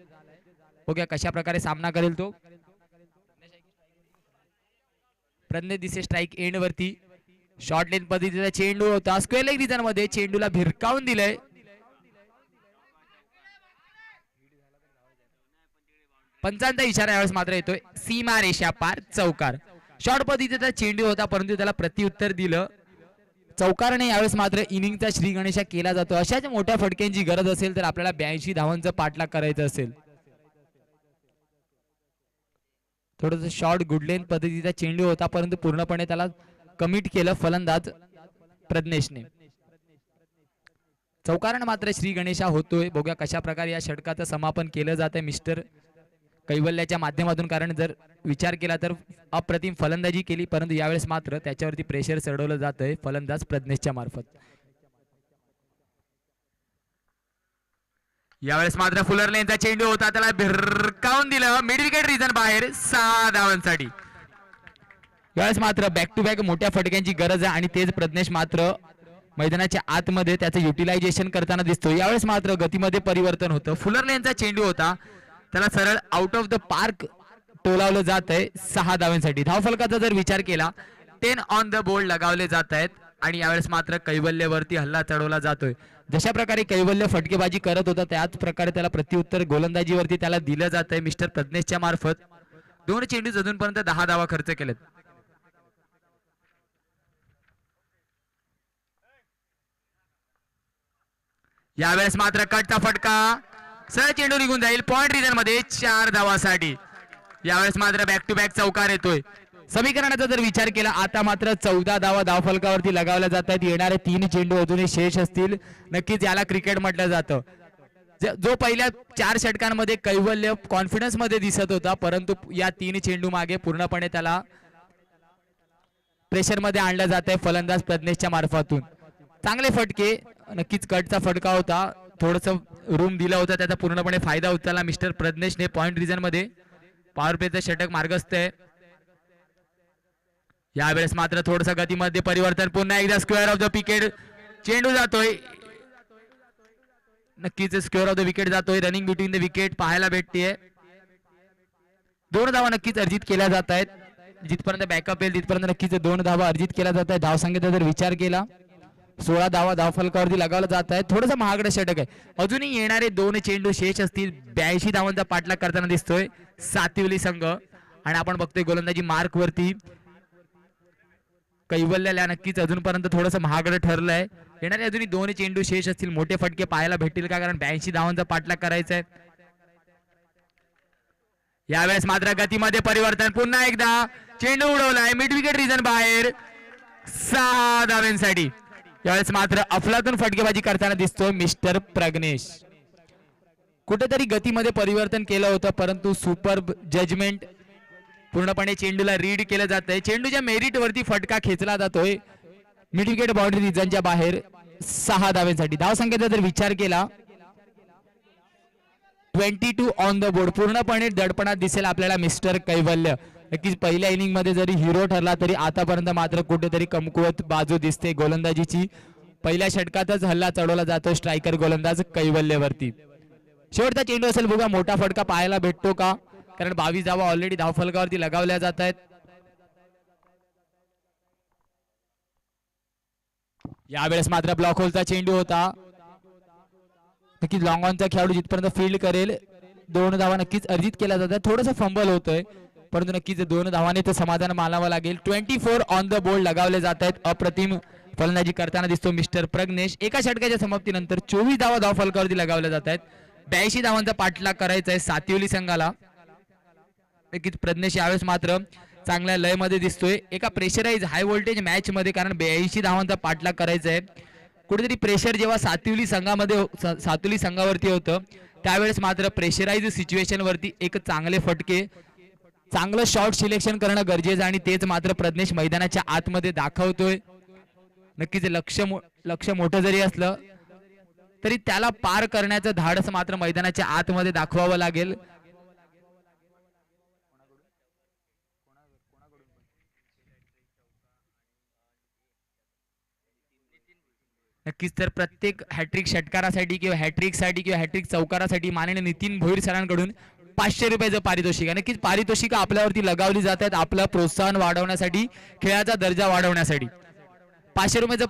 बघूया कशा प्रकारे सामना करेल तो. प्रज्ञेश दिसे स्ट्राइक एंड वरती. शॉर्ट लेन पद्धतीचा चेंडू होता, स्क्वेअर लेग रिजन मध्ये चेंडूला भिरकावून दिलंय. पंचांचा इशारा यावेळेस मात्र येतोय सीमा रेषा पार चौकार. शॉर्ट पद्धतीचा चेंडू होता परंतु त्याला प्रत्युत्तर दिलं चौकारने. यावेळेस मात्र इनिंगचा श्री गणेशा केला जातो. अशाच मोठ्या फटक्यांची गरज असेल तर आपल्याला 82 धावांचं पाठलाग करायचं असेल. थोडस शॉर्ट गुडलेन पद्धतीचा चेंडू होता परंतु पूर्णपणे त्याला कमिट केलं फलंदाज प्रज्ञेशने. चौकारानं मात्र श्री गणेशा होतोय. बघूया कशा प्रकारे या षटकाचं समापन केलं जात आहे मिस्टर कैवल्याच्या माध्यमातून. कारण जर विचार केला तर अप्रतिम फलंदाजी केली परंतु यावेळेस मात्र त्याच्यावरती प्रेशर चढवलं जात आहे फलंदाज प्रज्ञेशच्या मार्फत. यावेळेस मात्र फुलर लेनचा चेंडू होता, त्याला भिरकावून दिलं मिड विकेट रिजन बाहेर 6 धावांसाठी. यावेळेस मात्र बॅक टू बॅक मोठ्या फटक्यांची गरज आहे आणि तेच प्रज्ञेश मात्र मैदानाच्या आतमध्ये त्याचं युटिलायझेशन करताना दिसतो. यावेळेस मात्र गतीमध्ये परिवर्तन होतं. फुलर लेनचा चेंडू होता, त्याला सरळ आउट ऑफ द पार्क टोलावलं जात आहे 6 धावांसाठी. धावफलकाचा जर विचार केला 10 ऑन द बोर्ड लगावले जात आहेत आणि यावेळेस मात्र कैवल्यवरती हल्ला चढवला जातोय. जशा प्रकारे कैवल्य फटकेबाजी करत होता त्याच प्रकारे त्याला प्रत्युत्तर गोलंदाजीवरती त्याला दिलं जात आहे मिस्टर प्रज्ञेशच्या मार्फत. 2 चेंडू अजूनपर्यंत 10 धावा खर्च केलेत. यावेळेस मात्र कटचा फटका, सरळ चेंडू निघून जाईल पॉइंट रिजन मध्ये 4 धावासाठी. यावेळेस मात्र बॅक टू बॅक चौकार येतोय. समीकरणाचा जर विचार केला आता मात्र 14 धावा धावफलकावरती लगावल्या जात आहेत. येणारे 3 चेंडू अजूनही शेष असतील. नक्कीच याला क्रिकेट म्हटलं जातं. जो पहिल्या 4 षटकांमध्ये कैवल्य कॉन्फिडन्स मध्ये दिसत होता परंतु या 3 चेंडू मागे पूर्णपणे त्याला प्रेशर मध्ये आणलं जात आहे फलंदाज प्रज्ञेशच्या मार्फतून. चांगले फटके, नक्कीच कटचा फटका होता, थोडस रूम दिला होता, त्याचा पूर्णपणे फायदा उचलला मिस्टर प्रज्ञेशने. पॉइंट रिजन मध्ये पॉवर प्लेचं षटक मार्गस्थ आहे. यावेळेस मात्र थोडस गतीमध्ये परिवर्तन, पुन्हा एकदा स्क्वेअर ऑफ द विकेट चेंडू जातोय. नक्कीच स्क्वेअर ऑफ द विकेट जातोय. रनिंग बिटवीन द विकेट पाहायला भेटते. 2 धावा नक्कीच अर्जित केल्या जात आहेत. जिथपर्यंत बॅकअप येईल तिथपर्यंत नक्कीच 2 धावा अर्जित केल्या जात आहेत. धावसंख्येचा जर विचार केला 16 धावा धावफलकावरती लगावलं जात आहे. थोडंसं महागडं षटक आहे. अजूनही येणारे 2 चेंडू शेष असतील. 82 धावांचा पाठलाग करताना दिसतोय सातिवली संघ आणि आपण बघतोय गोलंदाजी मार्क वरती कैवल्याला नक्कीच अजूनपर्यंत थोडंसं महागडं ठरलंय. येणारे अजूनही 2 चेंडू शेष असतील. मोठे फटके पाहायला भेटतील का, कारण 82 धावांचा पाठलाग करायचा आहे. यावेळेस मात्र गतीमध्ये परिवर्तन, पुन्हा एकदा चेंडू उडवलाय मिड विकेट रिजन बाहेर 6 धावांसाठी. यावेळेस मात्र अफलातून फटकेबाजी करताना दिसतोय मिस्टर प्रज्ञेश. कुठेतरी गतीमध्ये परिवर्तन केलं होतं परंतु सुपर जजमेंट, पूर्णपणे चेंडूला रीड केलं जात आहे. चेंडूच्या मेरिट वरती फटका खेचला जातोय मिड विकेट बाउंड्री रिजनच्या बाहेर 6 धावांसाठी. धावसंख्येचा जर विचार केला 22 ऑन द बोर्ड. पूर्णपणे दडपणात दिसेल आपल्याला मिस्टर कैवल्य. नक्कीच पहिल्या इनिंग मध्ये जरी हिरो ठरला तरी आतापर्यंत मात्र कुठेतरी कमकुवत बाजू दिसते गोलंदाजीची. पहिल्या षटकातच हल्ला चढवला जातो स्ट्रायकर गोलंदाज कैवल्यवरती. शेवटचा चेंडू असेल, बघा मोठा फटका पाहायला भेटतो का, कारण 22 धावा ऑलरेडी धावफलकावरती लगावल्या जात आहेत. यावेळेस मात्र ब्लॉक होलचा चेंडू होता. नक्कीच लॉंग ऑनचा खेळाडू जिथपर्यंत फील्ड करेल 2 धावा नक्कीच अर्जित केल्या जातात. थोडंसं फंबल होतोय परंतु नक्कीच 2 धावाने तर समाधान मानावं लागेल. 24 ऑन द बोर्ड लगावले जात आहेत. अप्रतिम फलंदाजी करताना दिसतो मिस्टर प्रज्ञेश. एका षटकाच्या समाप्तीनंतर 24 धावा धावफलकावरती लगावल्या जात आहेत. 82 धावांचा पाठलाग करायचा आहे सातिवली संघाला. नक्कीच प्रज्ञेश यावेळेस मात्र चांगल्या लय मध्ये दिसतोय एका प्रेशराइज हाय व्होल्टेज मॅच मध्ये, कारण 82 धावांचा पाठलाग करायचा आहे. कुठेतरी प्रेशर जेव्हा सातिवली संघावरती होतं त्यावेळेस मात्र प्रेशराइज सिच्युएशन वरती एक चांगले फटके, चांगलं शॉट सिलेक्शन करणं गरजेचं आणि तेच मात्र प्रज्ञेश मैदानाच्या आतमध्ये दाखवतोय. नक्कीच लक्ष मोठं जरी असलं तरी त्याला पार करण्याचं धाडस मात्र मैदानाच्या आतमध्ये दाखवावं लागेल. नक्कीच तर प्रत्येक हॅट्रिक षटकारासाठी किंवा हॅट्रिकसाठी किंवा हॅट्रिक चौकारासाठी माननीय नितीन भोईर सरांकडून 500 रुपयाचं पारितोषिक आहे. नक्कीच पारितोषिक आपल्यावरती लगावली जात आहेत आपलं प्रोत्साहन वाढवण्यासाठी, खेळाचा दर्जा वाढवण्यासाठी. ₹500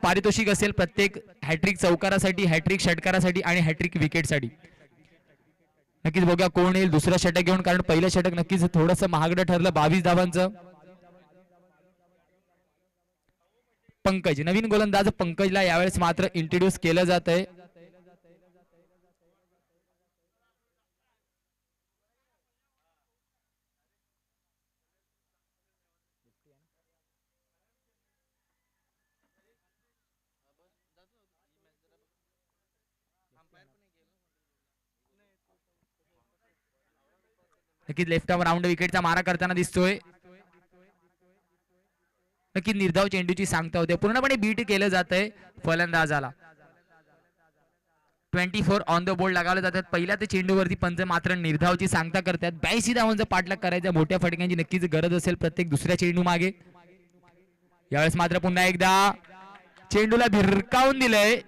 पारितोषिक असेल प्रत्येक हॅट्रिक चौकारासाठी, हॅट्रिक षटकारासाठी आणि हॅट्रिक विकेटसाठी. नक्कीच बघूया कोण येईल दुसरं षटक घेऊन, कारण पहिलं षटक नक्कीच थोडंसं महागडं ठरलं 22 धावांचं. पंकज, नवीन गोलंदाज पंकजला यावेळेस मात्र इंट्रोड्यूस केलं जात आहे. नक्कीच लेफ्ट आर्म राऊंड विकेटचा मारा करताना दिसतोय. नक्की निर्धाव चेंडूची सांगता होते, पूर्णपणे बीट केलं जात आहे फलंदाजाला. 24 ऑन द बोर्ड लगावले जातात. पहिल्या ते चेंडूवरती पंच मात्र निर्धावची सांगता करतात. 82 धावांचा पाठलाग करायचा, मोठ्या फटक्यांची नक्कीच गरज असेल प्रत्येक दुसऱ्या चेंडू मागे. यावेळेस मात्र पुन्हा एकदा चेंडूला भिरकावून दिलंय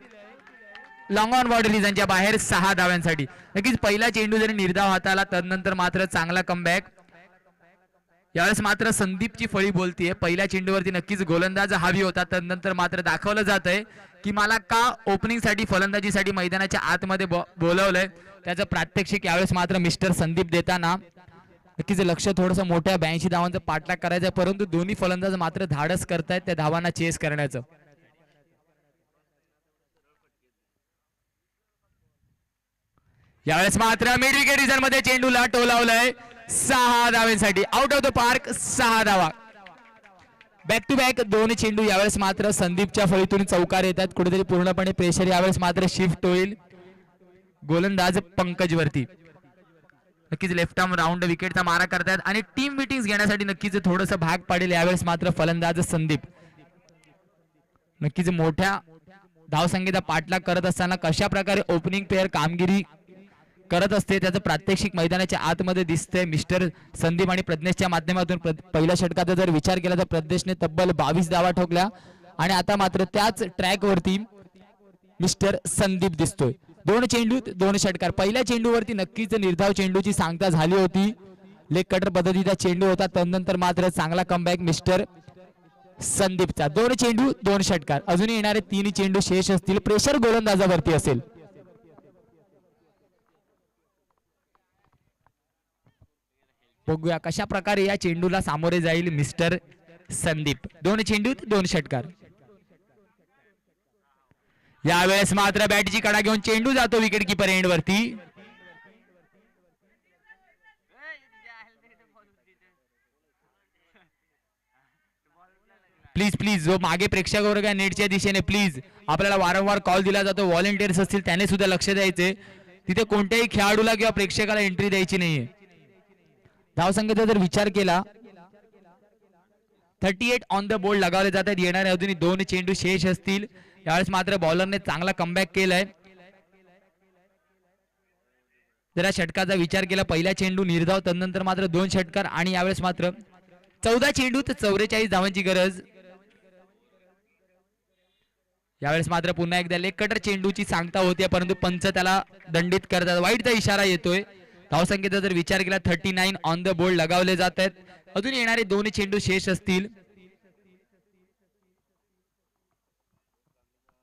लॉंग ऑन बाउंड्रीजच्या बाहेर 6 धाव्यांसाठी. नक्कीच पहिला चेंडू जरी निर्धाव हाताला, तदनंतर मात्र चांगला कमबॅक. यावेळेस मात्र संदीपची फळी बोलतीये. पहिल्या चेंडूवरती नक्कीच गोलंदाज हवी होता, तदनंतर मात्र दाखवलं जात आहे की मला का ओपनिंग साठी फलंदाजीसाठी मैदानाच्या आतमध्ये बोलवलंय. त्याचं प्रात्यक्षिक यावेळेस मात्र मिस्टर संदीप देताना. नक्कीच लक्ष थोडंसं मोठ्या 82 धावांचा पाठलाग करायचा, परंतु दोन्ही फलंदाज मात्र धाडस करतायत त्या धावांना चेस करण्याचं. यावेळेस मात्र मिड विकेट रिझन मध्ये चेंडूला टोलावलंय 6 धावांसाठी. आउट ऑफ द पार्क 6 धावा. बॅक टू बॅक 2 चेंडू यावेळेस मात्र संदीपच्या फळीतून चौकार येतात. कुठेतरी पूर्णपणे प्रेशर यावेळेस मात्र शिफ्ट होईल गोलंदाज पंकज वरती. नक्कीच लेफ्ट आर्म राऊंड विकेटचा मारा करतात आणि टीम मीटिंग्स घेण्यासाठी नक्कीच थोडंसं भाग पाडेल यावेळेस मात्र फलंदाज संदीप. नक्कीच मोठ्या धावसंख्येचा पाठलाग करत असताना कशा प्रकारे ओपनिंग पेअर कामगिरी करत असते त्याचं प्रात्यक्षिक मैदानाच्या आतमध्ये दिसतंय मिस्टर संदीप आणि प्रज्ञेशच्या माध्यमातून. पहिल्या षटकाचा जर विचार केला तर प्रज्ञेशने तब्बल 22 धावा ठोकल्या आणि आता मात्र त्याच ट्रॅक वरती मिस्टर संदीप दिसतोय. 2 चेंडूत 2 षटकार. पहिल्या चेंडूवरती नक्कीच निर्धाव चेंडूची सांगता झाली होती, लेग कटर पद्धतीचा चेंडू होता, तदनंतर मात्र चांगला कमबॅक मिस्टर संदीपचा. 2 चेंडू 2 षटकार. अजूनही येणारे 3 चेंडू शेष असतील. प्रेशर गोलंदाजावरती असेल. बघूया कशा प्रकारे या चेंडूला सामोरे जाईल मिस्टर संदीप. 2 चेंडूत 2 षटकार. यावेळेस मात्र बॅटची कडा घेऊन चेंडू जातो विकेट किपर एंड वरती. प्लीज प्लीज जो मागे प्रेक्षक वर्ग आहे नेटच्या दिशेने, प्लीज आपल्याला वारंवार कॉल दिला जातो, व्हॉलेंटियर्स असतील त्याने सुद्धा लक्ष द्यायचे. तिथे कोणत्याही खेळाडूला किंवा प्रेक्षकाला एंट्री द्यायची नाहीये. धावसंख्येचा जर विचार केला 38 ऑन द बोर्ड लगावले जातात. येणारे अजूनही 2 चेंडू शेष असतील. यावेळेस मात्र बॉलरने चांगला कमबॅक केलाय. जरा षटकाचा विचार केला, पहिला चेंडू निर्धाव, तदनंतर मात्र 2 षटकार आणि यावेळेस मात्र 14 चेंडूत 44 धावांची गरज. यावेळेस मात्र पुन्हा एकदा लेग कटर चेंडूची सांगता होती, परंतु पंच त्याला दंडित करतात. वाईटचा इशारा येतोय. धावसंख्येचा जर विचार केला 39 ऑन द बोर्ड लगावले जात आहेत. अजून येणारे 2 चेंडू शेष असतील.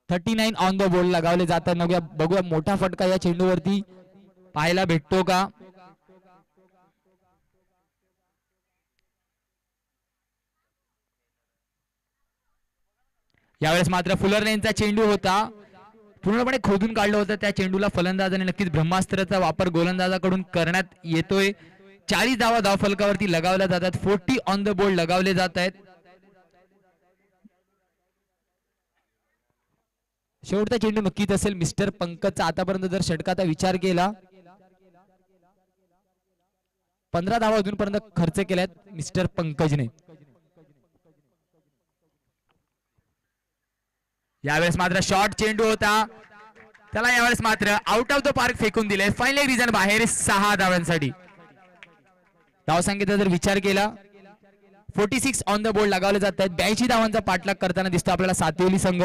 39 ऑन द बोर्ड लगावले जातात. बघूया मोठा फटका या चेंडूवरती पाहायला भेटतो का. यावेळेस मात्र फुलर लेनचा चेंडू होता, पूर्णपणे खोदून काढलं होतं. त्या चेंडूला फलंदाजाने नक्कीच ब्रह्मास्त्राचा वापर गोलंदाजाकडून करण्यात येतोय. 40 धावा धावफलकावरती लगावल्या जातात. 40 ऑन द बोर्ड लगावले जात आहेत. शेवटचा चेंडू नक्कीच असेल मिस्टर पंकजचा. आतापर्यंत जर षटकाचा विचार केला 15 धावा अजूनपर्यंत खर्च केल्यात मिस्टर पंकजने. यावेळेस मात्र शॉर्ट चेंडू होता, त्याला यावेळेस मात्र आउट ऑफ द पार्क फेकून दिले. फायनल रिझन बाहेर 6 धावांसाठी. धावसंख्येचा जर विचार केला 46 ऑन द बोर्ड लगावले जात आहेत. 82 धावांचा पाठलाग करताना दिसतो आपल्याला सातिवली संघ.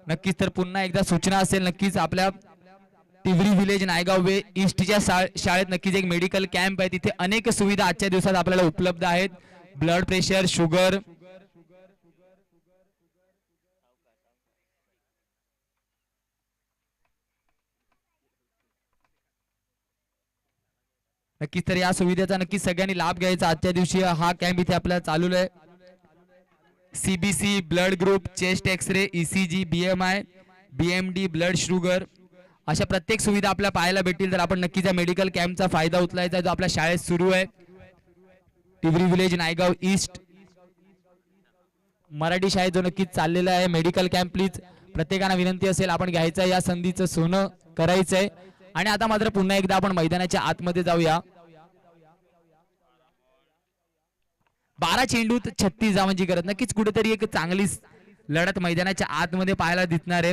नक्कीच तर पुन्हा एकदा सूचना असेल, नक्कीच आपल्या तिवरी विलेज नायगाव वे ईस्टच्या शाळेत नक्कीच एक मेडिकल कॅम्प आहे. तिथे अनेक सुविधा आजच्या दिवसात आपल्याला उपलब्ध आहेत. ब्लड प्रेशर, शुगर, नक्कीच तर या सुविधेचा नक्कीच सगळ्यांनी लाभ घ्यायचा. आजच्या दिवशी हा कॅम्प इथे आपल्याला चालू आहे. CBC blood group, chest X ray, ECG, BMI, BMD, blood sugar अशा प्रत्येक सुविधा आपल्याला पाहायला भेटतील. तर आपण नक्कीच या मेडिकल कॅम्पचा फायदा उचलायचा जो आपल्या शाळेत सुरू आहे. टिवरी विलेज, नायगाव ईस्ट मराठी शाळेत जो नक्कीच चाललेला आहे मेडिकल कॅम्प. प्लीज प्रत्येकाला विनंती असेल आपण घ्यायचं या संधीचं सोनं करायचंय. आणि आता मात्र पुन्हा एकदा आपण मैदानाच्या आतमध्ये जाऊया. 12 चेंडूत 36 धावांची गरज. नक्कीच कुठेतरी एक चांगली लढत मैदानाच्या आतमध्ये पाहायला दिसणार आहे.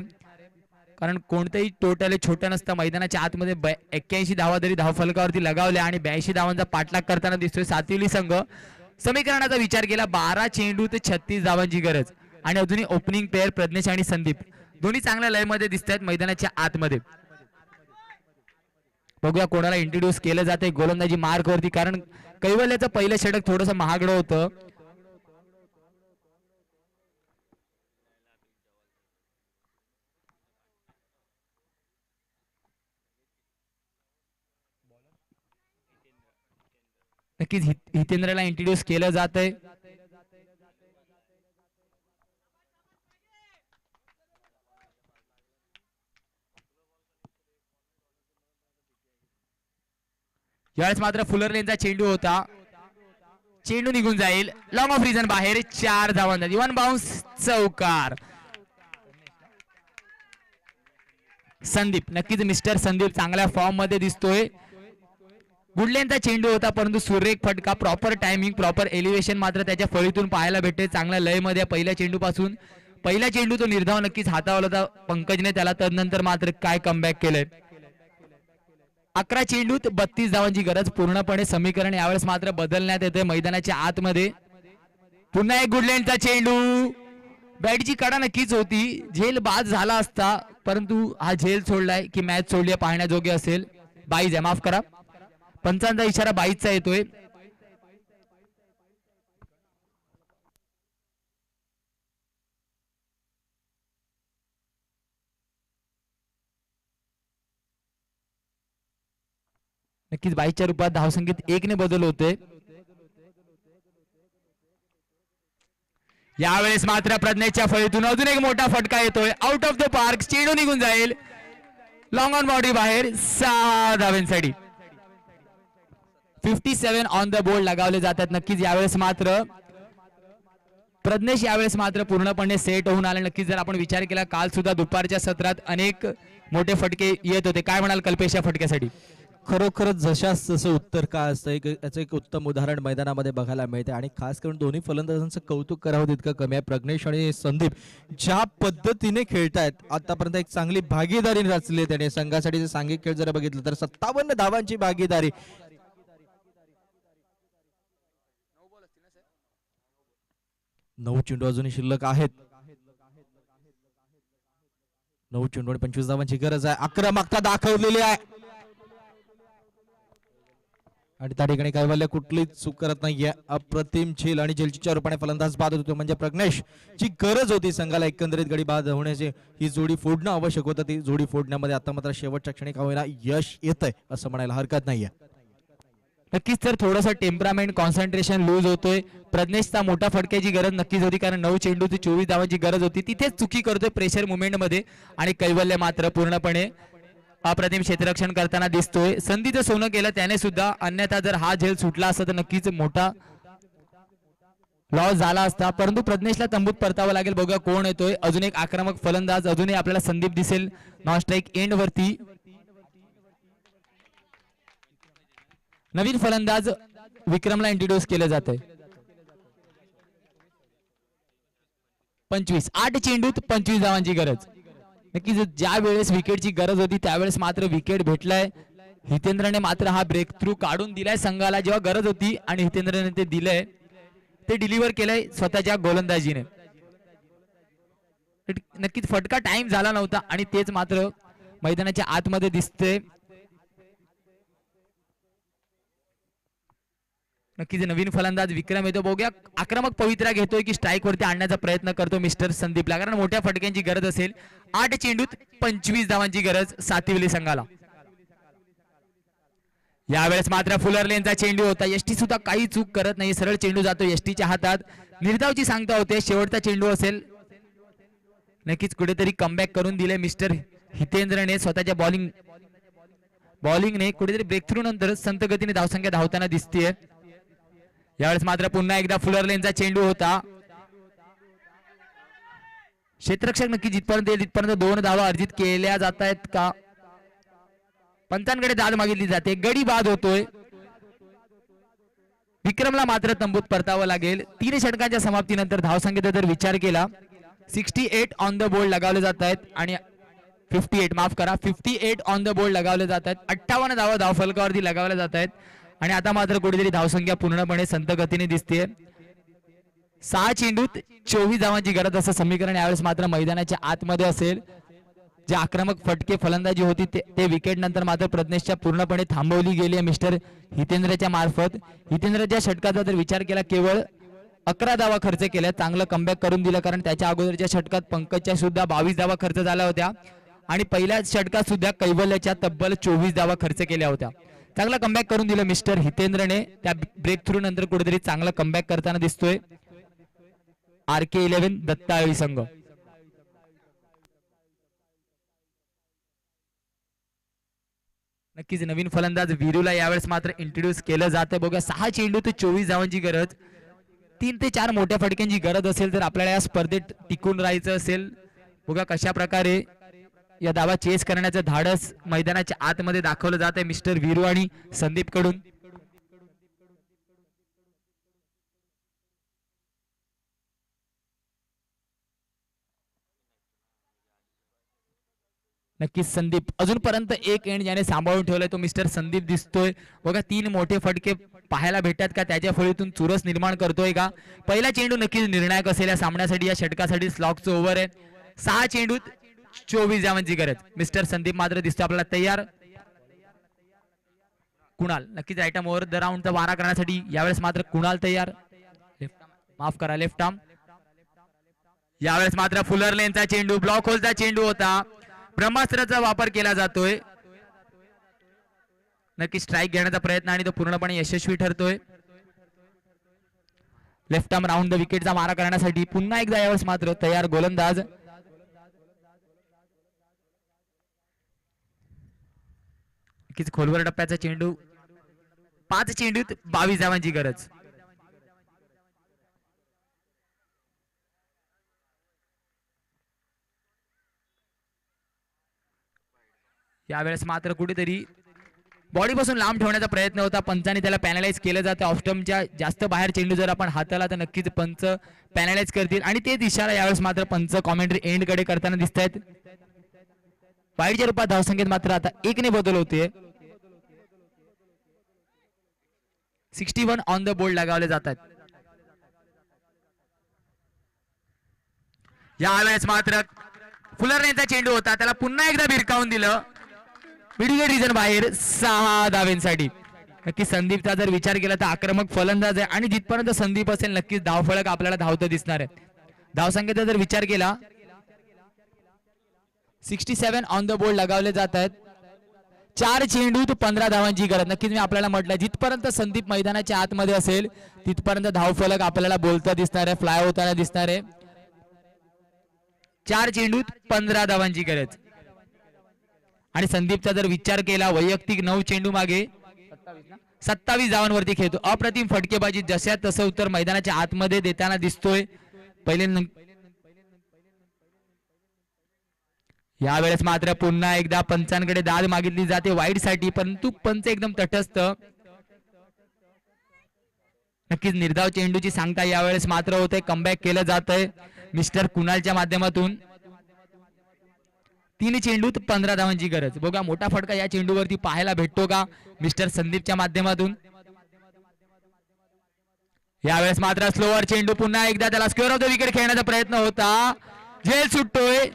कारण कोणतंही टोटल छोटं नसतं. मैदानाच्या आतमध्ये 81 धावा तरी धावफलकावरती लगावल्या आणि 82 धावांचा पाठलाग करताना दिसतोय सातिवली संघ. समीकरणाचा विचार केला 12 चेंडूत 36 धावांची गरज आणि अजूनही ओपनिंग पेअर प्रज्ञेश आणि संदीप दोन्ही चांगल्या लयमध्ये दिसत आहेत मैदानाच्या आतमध्ये. बघूया कोणाला इंट्रोड्यूस केलं जाते गोलंदाजी मार्क वरती. कारण कैवल्याचं पहिलं षटक थोडस महागडं होतं. नक्कीच हितेंद्रला इंट्रोड्यूस केलं जात आहे. यावेळेस मात्र फुलर लेनचा चेंडू होता. चेंडू निघून जाईल लॉंग ऑफ रिजन बाहेर. 4 धावांचा 1 बाउन्स चौकार. संदीप नक्कीच मिस्टर संदीप चांगल्या फॉर्म मध्ये दिसतोय. गुडलेनचा चेंडू होता परंतु सुरेख फटका. प्रॉपर टायमिंग प्रॉपर एलिव्हेशन मात्र त्याच्या फळीतून पाहायला भेटते. चांगल्या लय मध्ये पहिल्या चेंडू पासून. पहिला चेंडू तो निर्धाव नक्कीच हातावला होता पंकजने त्याला. तदनंतर मात्र काय कमबॅक केलंय. 11 चेंडूत 32 धावांची गरज. पूर्णपणे समीकरण यावेळेस मात्र बदलण्यात येते मैदानाच्या आतमध्ये. पुन्हा एक गुडलँडचा चेंडू. बॅटची कडा नक्कीच होती. झेल बाद झाला असता परंतु हा झेल सोडलाय की मॅच सोडली पाहण्याजोगे असेल. बाईज आहे माफ करा. पंचांचा इशारा बाईजचा येतोय. नक्कीच 22च्या रूपात धावसंख्येत 1 ने बदल होते. यावेळेस मात्र प्रज्ञेच्या फळीतून अजून एक मोठा फटका येतोय. Out of the park. चेंडू निघून जाईल लॉंग ऑन बॉडी बाहेर. 6 धावांसाठी 57 ऑन द बोर्ड लगावले जातात. नक्कीच यावेळेस मात्र प्रज्ञेश यावेळेस मात्र पूर्णपणे सेट होऊन आले. नक्कीच जर आपण विचार केला काल सुद्धा दुपारच्या सत्रात अनेक मोठे फटके येत होते. काय म्हणाल कल्पेश या फटक्यासाठी? खरोखरच जशास तसं उत्तर काय असतं याचं एक उत्तम उदाहरण मैदानामध्ये बघायला मिळते. आणि खास करून दोन्ही फलंदाजांचं कौतुक करावं तितकं कमी आहे. प्रज्ञेश आणि संदीप ज्या पद्धतीने खेळतायत आतापर्यंत एक चांगली भागीदारी रचली आहे त्याने संघासाठी. सांघिक खेळ जर बघितलं तर 57 धावांची भागीदारी. 9 चेंडू अजूनही शिल्लक आहेत. 9 चेंडू आणि 25 धावांची गरज आहे. आक्रमकता दाखवलेली आहे आणि त्या ठिकाणी कैवल्य कुठलीच चूक करत नाहीये. अप्रतिम झेल आणि झेलच्या रूपाने फलंदाज बाद होतो म्हणजे प्रज्ञेश ची गरज होती संघाला एकंदरीत गडी बाद होण्याची. ही जोडी फोडणं आवश्यक होतं. ती जोडी फोडण्यामध्ये आता मात्र शेवटच्या क्षणी का होईना यश येतंय असं म्हणायला हरकत नाहीये. नक्कीच तर थोडंसं टेम्परामेंट कॉन्सन्ट्रेशन लूज होतोय. प्रज्ञेशचा मोठा फटक्याची गरज नक्कीच होती कारण 9 चेंडूची 24 धावांची गरज होती. तिथेच चुकी करतोय प्रेशर मुवमेंट मध्ये आणि कैवल्य मात्र पूर्णपणे अप्रतिम क्षेत्ररक्षण करताना दिसतोय. संधीचं सोनं केलं त्याने सुद्धा. अन्यथा जर हा झेल सुटला असता तर नक्कीच मोठा लॉस झाला असता. परंतु प्रज्ञेशला तंबूत परतावं लागेल. बघूया कोण येतोय. अजून एक आक्रमक फलंदाज. अजूनही आपल्याला संदीप दिसेल नॉन स्ट्राईक एंड वरती. नवीन फलंदाज विक्रमला इंट्रोड्यूस केलं जात आहे. 25 8 चेंडूत 25 धावांची गरज. नक्कीच ज्या वेळेस विकेटची गरज होती त्यावेळेस मात्र विकेट भेटलाय. हितेंद्रने मात्र हा ब्रेक थ्रू काढून दिलाय संघाला जेव्हा गरज होती आणि हितेंद्रने ते दिलंय. ते डिलिव्हर केलंय स्वतःच्या गोलंदाजीने. नक्कीच फटका टाइम झाला नव्हता आणि तेच मात्र मैदानाच्या आतमध्ये दिसते. नक्कीच नवीन फलंदाज विक्रम येतो. बघूया आक्रमक पवित्रा घेतोय की स्ट्राईक वरती आणण्याचा प्रयत्न करतो मिस्टर संदीपला कारण मोठ्या फटक्यांची गरज असेल. 8 चेंडूत 25 धावांची गरज सातिवली संघाला. यावेळेस मात्र फुलर लेनचा चेंडू होता. एसटी सुद्धा काही चूक करत नाही, सरळ चेंडू जातो एसटीच्या हातात. निर्धावची सांगता होते शेवटचा चेंडू असेल. नक्कीच कुठेतरी कमबॅक करून दिले मिस्टर हितेंद्रने स्वतःच्या बॉलिंगने कुठेतरी ब्रेक थ्रू नंतर संत गतीने धावसंख्या धावताना दिसतेय. यावेळेस मात्र पुन्हा एकदा फुलर लेनचा चेंडू होता. क्षेत्ररक्षक नक्की जिथपर्यंत येईल तिथपर्यंत 2 धावा अर्जित केल्या जात आहेत का? पंचांकडे दाद मागितली जाते. गडी बाद होतोय. विक्रमला मात्र तंबूत परतावं लागेल. 3 षटकांच्या समाप्तीनंतर धावसंख्येचा जर विचार केला 68 ऑन द बोर्ड लगावले जात आहेत आणि 58 ऑन द बोर्ड लगावले जात आहेत. 58 धावा धावफलकावरती लगावल्या जात आहेत आणि आता मात्र कुठेतरी धावसंख्या पूर्णपणे संत गतीने दिसते. 6 चेंडूत 24 धावांची गरज असं समीकरण यावेळेस मात्र मैदानाच्या आतमध्ये असेल. जे आक्रमक फटके फलंदाजी होती ते विकेट नंतर मात्र प्रज्ञेशच्या पूर्णपणे थांबवली गेली आहे मिस्टर हितेंद्रच्या मार्फत. हितेंद्रच्या षटकाचा जर विचार केला केवळ 11 धावा खर्च केल्या. चांगलं कमबॅक करून दिलं कारण त्याच्या अगोदरच्या षटकात पंकजच्या सुद्धा 22 धावा खर्च झाल्या होत्या आणि पहिल्या षटकात सुद्धा कैवल्याच्या तब्बल 24 धावा खर्च केल्या होत्या. चांगला कमबॅक करून दिलं मिस्टर हितेंद्रने. त्या ब्रेक थ्रू नंतर कुठेतरी चांगला कमबॅक करताना दिसतोय RK11 दत्ताळी संघ. नक्कीच नवीन फलंदाज वीरूला यावेळेस मात्र इंट्रोड्यूस केलं जातं. बघा 6 चेंडू ते 24 धावांची गरज. 3 ते 4 मोठ्या फटक्यांची गरज असेल तर आपल्याला या स्पर्धेत टिकून राहायचं असेल. बघा कशा प्रकारे या धावा चेस करण्याचं धाडस मैदानाच्या आतमध्ये दाखवलं जात आहे मिस्टर वीरू आणि संदीप कडून. नक्कीच संदीप अजूनपर्यंत एक एंड ज्याने सांभाळून ठेवलाय तो मिस्टर संदीप दिसतोय. बघा 3 मोठे फटके पाहायला भेटतात का? त्याच्या फळीतून चुरस निर्माण करतोय का? पहिला चेंडू नक्कीच निर्णायक असेल या सामन्यासाठी. या षटकासाठी स्लॉकचं ओव्हर आहे. 6 चेंडूत 24 धावांची गरज. मिस्टर संदीप मात्र दिसतो आपल्याला तयार. कुणाल नक्कीच आयटम ओव्हर द राऊंडचा वारा करण्यासाठी यावेळेस मात्र कुणाल तयार. माफ करा लेफ्ट आर्म. यावेळेस मात्र फुलर लेनचा चेंडू ब्लॉक होलचा चेंडू होता. ब्रह्मास्त्राचा वापर केला जातोय. नक्की स्ट्राइक घेण्याचा प्रयत्न आणि तो पूर्णपणे यशस्वी ठरतोय. लेफ्ट आर्म राऊंड द विकेटचा मारा करण्यासाठी पुन्हा एकदा यावेळेस मात्र तयार गोलंदाज. नक्कीच खोलवर टप्प्याचा चेंडू. 5 चेंडूत 22 धावांची गरज. यावेळेस मात्र कुठेतरी बॉडीपासून लांब ठेवण्याचा प्रयत्न होता. पंचाने त्याला पॅनलाइज केलं जातं. ऑफस्टम्पच्या जास्त बाहेर चेंडू जर आपण हाताला तर नक्कीच पंच पॅनलाइज करतील आणि तेच इशारा यावेळेस मात्र पंच कॉमेंट्री एंड कडे करताना दिसत आहेत. वाईडच्या रूपात धावसंख्येत मात्र आता 1 ने बदल होते. 61 ऑन द बोर्ड लगावले जातात. यावेळेस मात्र फुलरनेचा चेंडू होता त्याला पुन्हा एकदा भिरकावून दिलं. मिडविकेट रिजन बाहेर 6 धावेंसाठी. नक्की संदीपचा जर विचार केला तर आक्रमक फलंदाज आहे आणि जिथपर्यंत संदीप असेल नक्कीच धावफलक आपल्याला धावतं दिसणार आहे. धावसंख्येचा जर विचार केला 67 ऑन द बोर्ड लगावले जात आहेत. 4 चेंडूत 15 धावांची गरज. नक्कीच मी आपल्याला म्हटलं जिथपर्यंत संदीप मैदानाच्या आतमध्ये असेल तिथपर्यंत धावफलक आपल्याला बोलता दिसणार आहे, फ्लाय होताना दिसणार आहे. 4 चेंडूत 15 धावांची गरज. आणि संदीपचा जर विचार केला वैयक्तिक 9 चेंडू मागे 27 धावांवरती खेळतो. अप्रतिम फटकेबाजी जशा तसं उत्तर मैदानाच्या आतमध्ये देताना दिसतोय. पहिले यावेळेस मात्र पुन्हा एकदा पंचांकडे दाद मागितली जाते वाईड साठी परंतु पंच एकदम तटस्थ. नक्कीच निर्धाव चेंडूची सांगता यावेळेस मात्र होते. कमबॅक केलं जातंय मिस्टर कुणालच्या माध्यमातून. 3 चेंडूत 15 धावांची गरज. बघा मोठा फटका या चेंडूवरती पाहायला भेटतो का मिस्टर संदीपच्या माध्यमातून. यावेळेस मात्र स्लोअर चेंडू पुन्हा एकदा त्याला स्क्वेअर ऑफ द विकेट खेळण्याचा प्रयत्न होता. झेल सुटतोय.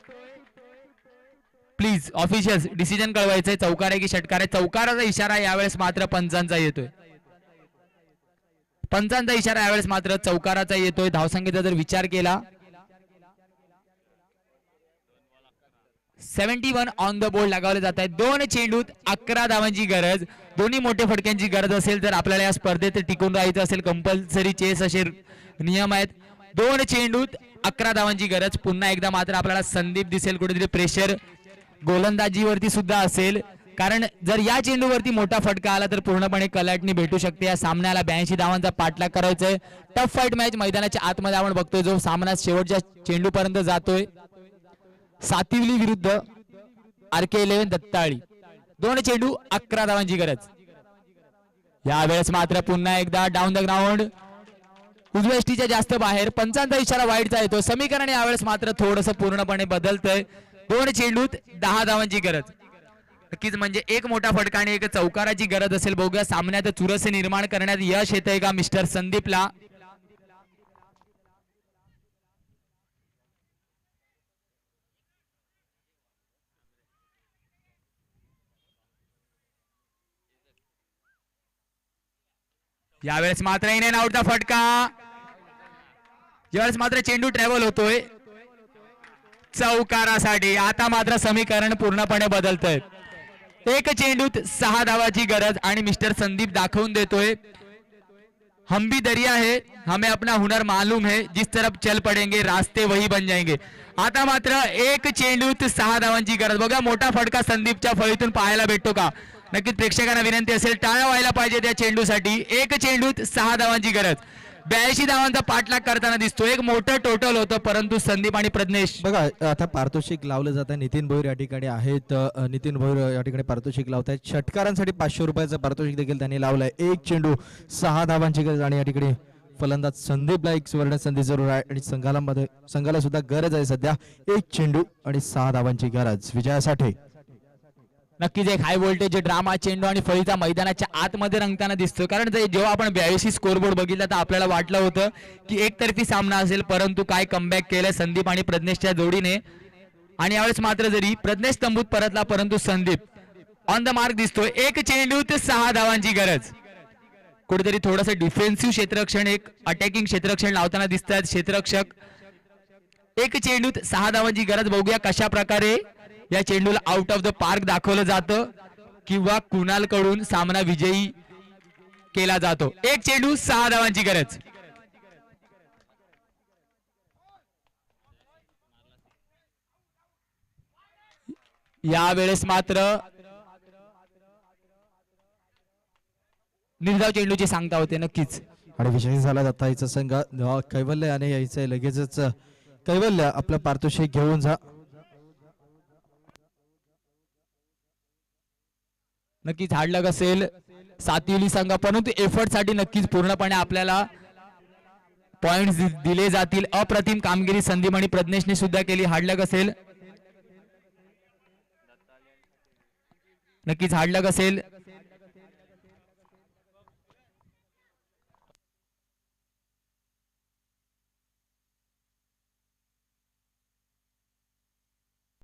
प्लीज ऑफिशियल्स डिसिजन कळवायचंय चौकार आहे की षटकार आहे. चौकाराचा इशारा यावेळेस मात्र पंचांचा येतोय. पंचांचा इशारा यावेळेस मात्र चौकाराचा येतोय. धावसंख्येचा जर विचार केला 71 ऑन द बोर्ड लगावले जात आहेत. 2 चेंडूत 11 धावांची गरज. दोन्ही मोठ्या फटक्यांची गरज असेल तर आपल्याला या स्पर्धेत टिकून राहायचं असेल, कंपल्सरी चेस असे नियम आहेत. 2 चेंडूत 11 धावांची गरज. पुन्हा एकदा मात्र आपल्याला संदीप दिसेल, कुठेतरी प्रेशर गोलंदाजीवरती सुद्धा असेल, कारण जर या चेंडूवरती मोठा फटका आला तर पूर्णपणे कलाटणी भेटू शकते. या सामन्याला 82 धावांचा पाठलाग करायचा आहे. टफ फाईट मॅच मैदानाच्या आतमध्ये आपण बघतोय, जो सामना शेवटच्या चेंडूपर्यंत जातोय. सातिवली विरुद्ध RK11 दत्ताळी. 2 चेंडू 11 धावांची गरज. यावेळेस मात्र पुन्हा एकदा डाऊन द ग्राउंड, उजव्या एसटीच्या जास्त बाहेर. पंचांचा इशारा वाईटचा येतो. समीकरण यावेळेस मात्र थोडंसं पूर्णपणे बदलतंय. 2 चेंडूत 10 धावांची गरज. नक्कीच म्हणजे एक मोठा फटका आणि एक चौकाराची गरज असेल. बघूया सामन्यात चुरस निर्माण करण्यात यश येतंय का मिस्टर संदीपला. यावेळेस मात्र इन अँड आउटचा फटका. यावेळेस मात्र चेंडू ट्रॅव्हल होतोय चौकारासाठी. आता मात्र समीकरण पूर्णपणे बदलतंय. 1 चेंडूत 6 धावाची गरज आणि मिस्टर संदीप दाखवून देतोय, हम भी दरिया है, हमें अपना हुनर मालूम है, जिस तरफ चल पडेंगे रास्ते वही बन जाएंगे. आता मात्र 1 चेंडूत 6 धावांची गरज. बघा मोठा फटका संदीपच्या फळीतून पाहायला भेटतो का. नक्कीच प्रेक्षकांना विनंती असेल टाळ्या व्हायला पाहिजे त्या चेंडूसाठी. 1 चेंडूत 6 धावांची गरज. 82 धावांचा पाठलाग करताना दिसतो. एक मोठं टोटल होतं, परंतु संदीप आणि प्रज्ञेश. बघा आता पारितोषिक लावलं जात आहे. नितीन भोईर या ठिकाणी आहेत. नितीन भोईर या ठिकाणी पारितोषिक लावत आहेत. षटकारांसाठी 500 रुपयाचं पारितोषिक देखील त्यांनी लावलंय. 1 चेंडू 6 धावांची गरज आणि या ठिकाणी फलंदाज संदीपला एक सुवर्ण संधी जरूर आहे आणि संघाला सुद्धा गरज आहे सध्या. 1 चेंडू आणि 6 धावांची गरज विजयासाठी. नक्कीच एक हाय व्होल्टेज ड्रामा चेंडू आणि फळीचा मैदानाच्या आतमध्ये रंगताना दिसतो. कारण जेव्हा आपण 82 स्कोरबोर्ड बघितला तर आपल्याला वाटलं होतं की एकतर्फी सामना असेल, परंतु काय कमबॅक केलं संदीप आणि प्रज्ञेशच्या जोडीने. आणि यावेळेस मात्र जरी प्रज्ञेश तंबूत परतला, परंतु संदीप ऑन द मार्क दिसतोय. 1 चेंडूत 6 धावांची गरज. कुठेतरी थोडंसं डिफेन्सिव्ह क्षेत्ररक्षण, एक अटॅकिंग क्षेत्ररक्षण लावताना दिसतात क्षेत्ररक्षक. 1 चेंडूत 6 धावांची गरज. बघूया कशा प्रकारे या चेंडूला आउट ऑफ द पार्क दाखवलं जातं किंवा कुणाल कडून सामना विजयी केला जातो. 1 चेंडू 6 धावांची गरज. यावेळेस मात्र निर्धाव चेंडूची सांगता होते. नक्कीच आणि विजयी झाला दत्ताईचा संघ. कैवल्य आणि यायचं लगेचच कैवल्य आपलं पारितोषिक घेऊन जा. नक्कीच हार्डलक असेल सातिवली संघ, परंतु एफर्ट साठी नक्कीच पूर्णपणे आपल्याला पॉइंट्स दिले जातील. अप्रतिम कामगिरी संदीप आणि प्रज्ञेशने सुद्धा केली. हार्डलक असेल, नक्कीच हार्डलक असेल